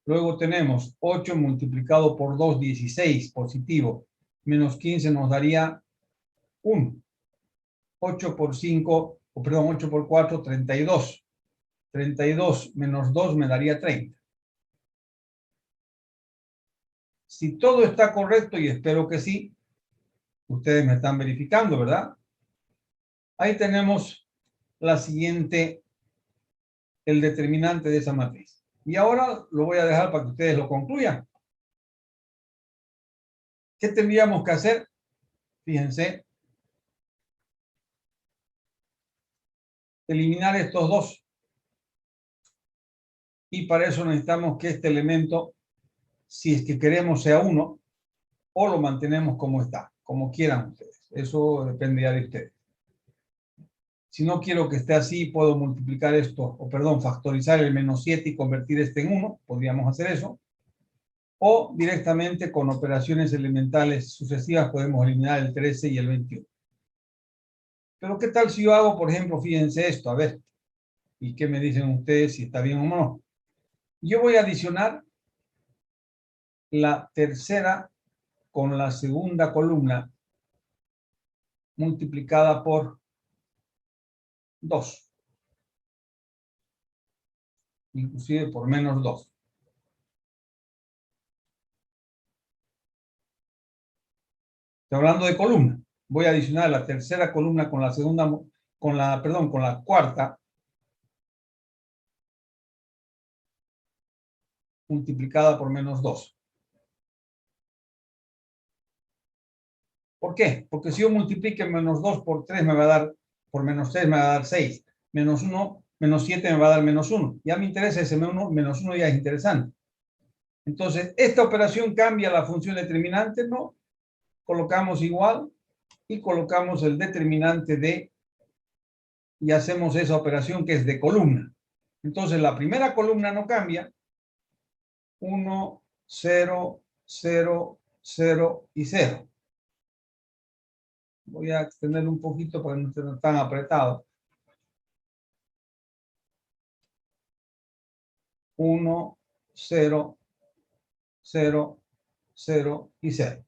Luego tenemos 8 multiplicado por 2, 16, positivo. Menos 15 nos daría 1. 8 por 5, perdón, 8 por 4, 32. 32 menos 2 me daría 30. Si todo está correcto, y espero que sí, ustedes me están verificando, ¿verdad? Ahí tenemos la siguiente, el determinante de esa matriz. Y ahora lo voy a dejar para que ustedes lo concluyan. ¿Qué tendríamos que hacer? Fíjense. Eliminar estos dos. Y para eso necesitamos que este elemento, si es que queremos, sea 1, o lo mantenemos como está, como quieran ustedes. Eso dependerá de ustedes. Si no quiero que esté así, puedo multiplicar esto, o perdón, factorizar el menos 7 y convertir este en 1. Podríamos hacer eso. O directamente con operaciones elementales sucesivas podemos eliminar el 13 y el 21. Pero ¿qué tal si yo hago, por ejemplo, fíjense esto, a ver, y qué me dicen ustedes si está bien o no? Yo voy a adicionar la tercera con la segunda columna multiplicada por 2. Inclusive por menos 2. Estoy hablando de columna. Voy a adicionar la tercera columna con la segunda, con la cuarta multiplicada por menos 2. ¿Por qué? Porque si yo multiplique menos 2 por 3 me va a dar, por menos 3 me va a dar 6. Menos 1, menos 7 me va a dar menos 1. Ya me interesa ese menos 1, ya es interesante. Entonces, ¿esta operación cambia la función determinante? No. Colocamos igual y colocamos el determinante de, y hacemos esa operación que es de columna. Entonces, la primera columna no cambia. 1, 0, 0, 0 y 0. Voy a extender un poquito para no esté tan apretado. 1, 0, 0, 0 y 0.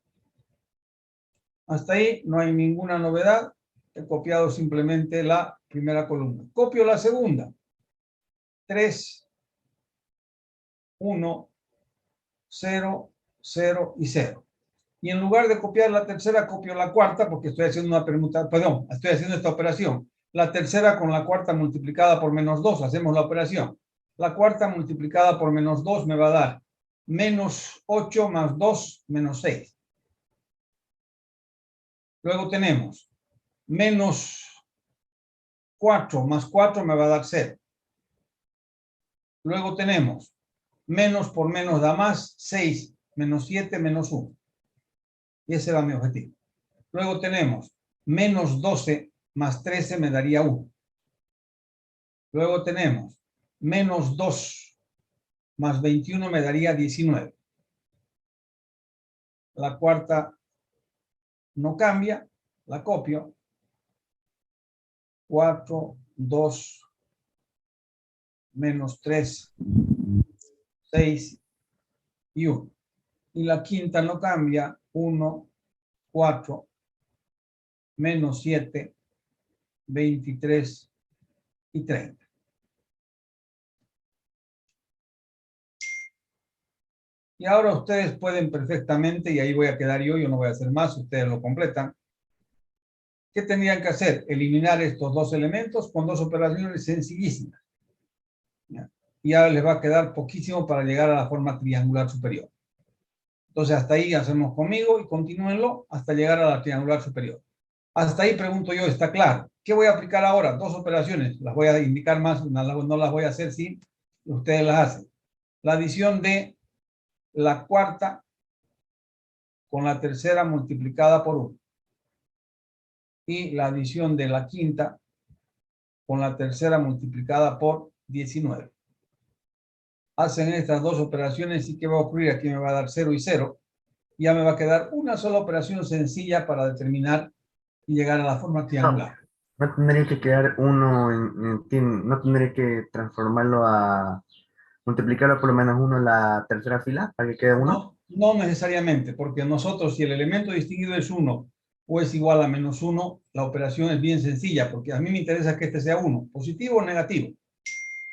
Hasta ahí no hay ninguna novedad. He copiado simplemente la primera columna. Copio la segunda. 3, 1, 0, 0 y 0. Y en lugar de copiar la tercera, copio la cuarta porque estoy haciendo una permuta, perdón, estoy haciendo esta operación. La tercera con la cuarta multiplicada por menos 2, hacemos la operación. La cuarta multiplicada por menos 2 me va a dar menos 8 más 2, menos 6. Luego tenemos menos 4 más 4 me va a dar 0. Luego tenemos menos por menos da más, 6 menos 7 menos 1. Y ese era mi objetivo. Luego tenemos menos 12 más 13 me daría 1. Luego tenemos menos 2 más 21 me daría 19. La cuarta no cambia, la copio. 4, 2, menos 3, 6 y 1. Y la quinta no cambia, 1, 4, menos 7, 23 y 30. Y ahora ustedes pueden perfectamente, y ahí voy a quedar yo no voy a hacer más, ustedes lo completan. ¿Qué tendrían que hacer? Eliminar estos dos elementos con dos operaciones sencillísimas. Y ya les va a quedar poquísimo para llegar a la forma triangular superior. Entonces hasta ahí hacemos conmigo y continúenlo hasta llegar a la triangular superior. Hasta ahí pregunto yo, ¿está claro? ¿Qué voy a aplicar ahora? Dos operaciones, las voy a indicar más, no las voy a hacer si ustedes las hacen. La adición de la cuarta con la tercera multiplicada por 1. Y la adición de la quinta con la tercera multiplicada por 19. Hacen estas dos operaciones y ¿qué va a ocurrir? Aquí me va a dar 0 y 0. Ya me va a quedar una sola operación sencilla para determinar y llegar a la forma triangular. No tendría que quedar uno, no tendría que transformarlo a multiplicarlo por lo menos 1 en la tercera fila para que quede 1. No, no necesariamente, porque nosotros si el elemento distinguido es 1 o es igual a menos 1, la operación es bien sencilla, porque a mí me interesa que este sea 1, positivo o negativo.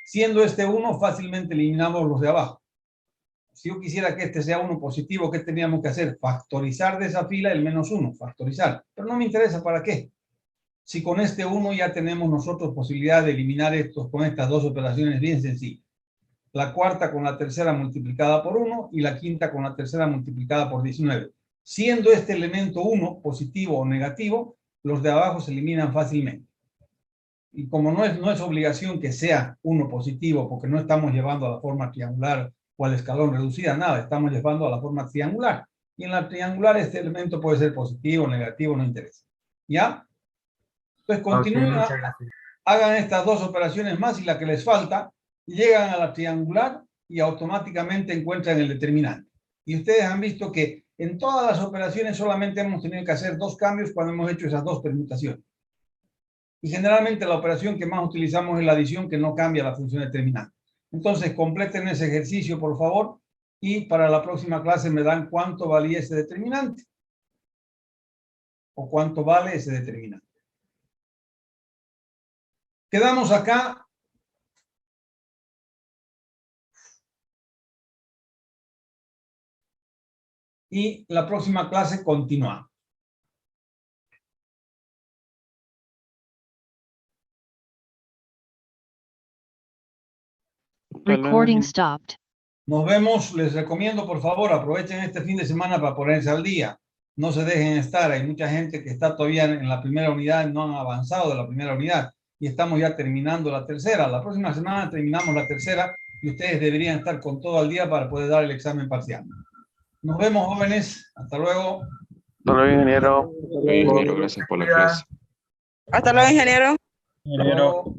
Siendo este 1, fácilmente eliminamos los de abajo. Si yo quisiera que este sea 1 positivo, ¿qué teníamos que hacer? Factorizar de esa fila el menos 1, factorizar. Pero no me interesa para qué. Si con este 1 ya tenemos nosotros posibilidad de eliminar estos con estas dos operaciones bien sencillas. La cuarta con la tercera multiplicada por 1 y la quinta con la tercera multiplicada por 19. Siendo este elemento 1 positivo o negativo, los de abajo se eliminan fácilmente. Y como no es obligación que sea 1 positivo, porque no estamos llevando a la forma triangular o al escalón reducida, nada, estamos llevando a la forma triangular. Y en la triangular este elemento puede ser positivo o negativo, no interesa. ¿Ya? Entonces continúen, hagan estas dos operaciones más y la que les falta, y llegan a la triangular y automáticamente encuentran el determinante. Y ustedes han visto que en todas las operaciones solamente hemos tenido que hacer dos cambios cuando hemos hecho esas dos permutaciones. Y generalmente la operación que más utilizamos es la adición, que no cambia la función determinante. Entonces completen ese ejercicio, por favor, y para la próxima clase me dan cuánto valía ese determinante. O cuánto vale ese determinante. Quedamos acá. Y la próxima clase continúa. Recording stopped. Nos vemos, les recomiendo por favor, aprovechen este fin de semana para ponerse al día. No se dejen estar, hay mucha gente que está todavía en la primera unidad, no han avanzado de la primera unidad y estamos ya terminando la tercera. La próxima semana terminamos la tercera y ustedes deberían estar con todo al día para poder dar el examen parcial. Nos vemos, jóvenes. Hasta luego. Hasta luego, ingeniero. Ingeniero, gracias por la clase. Hasta luego, ingeniero. Ingeniero.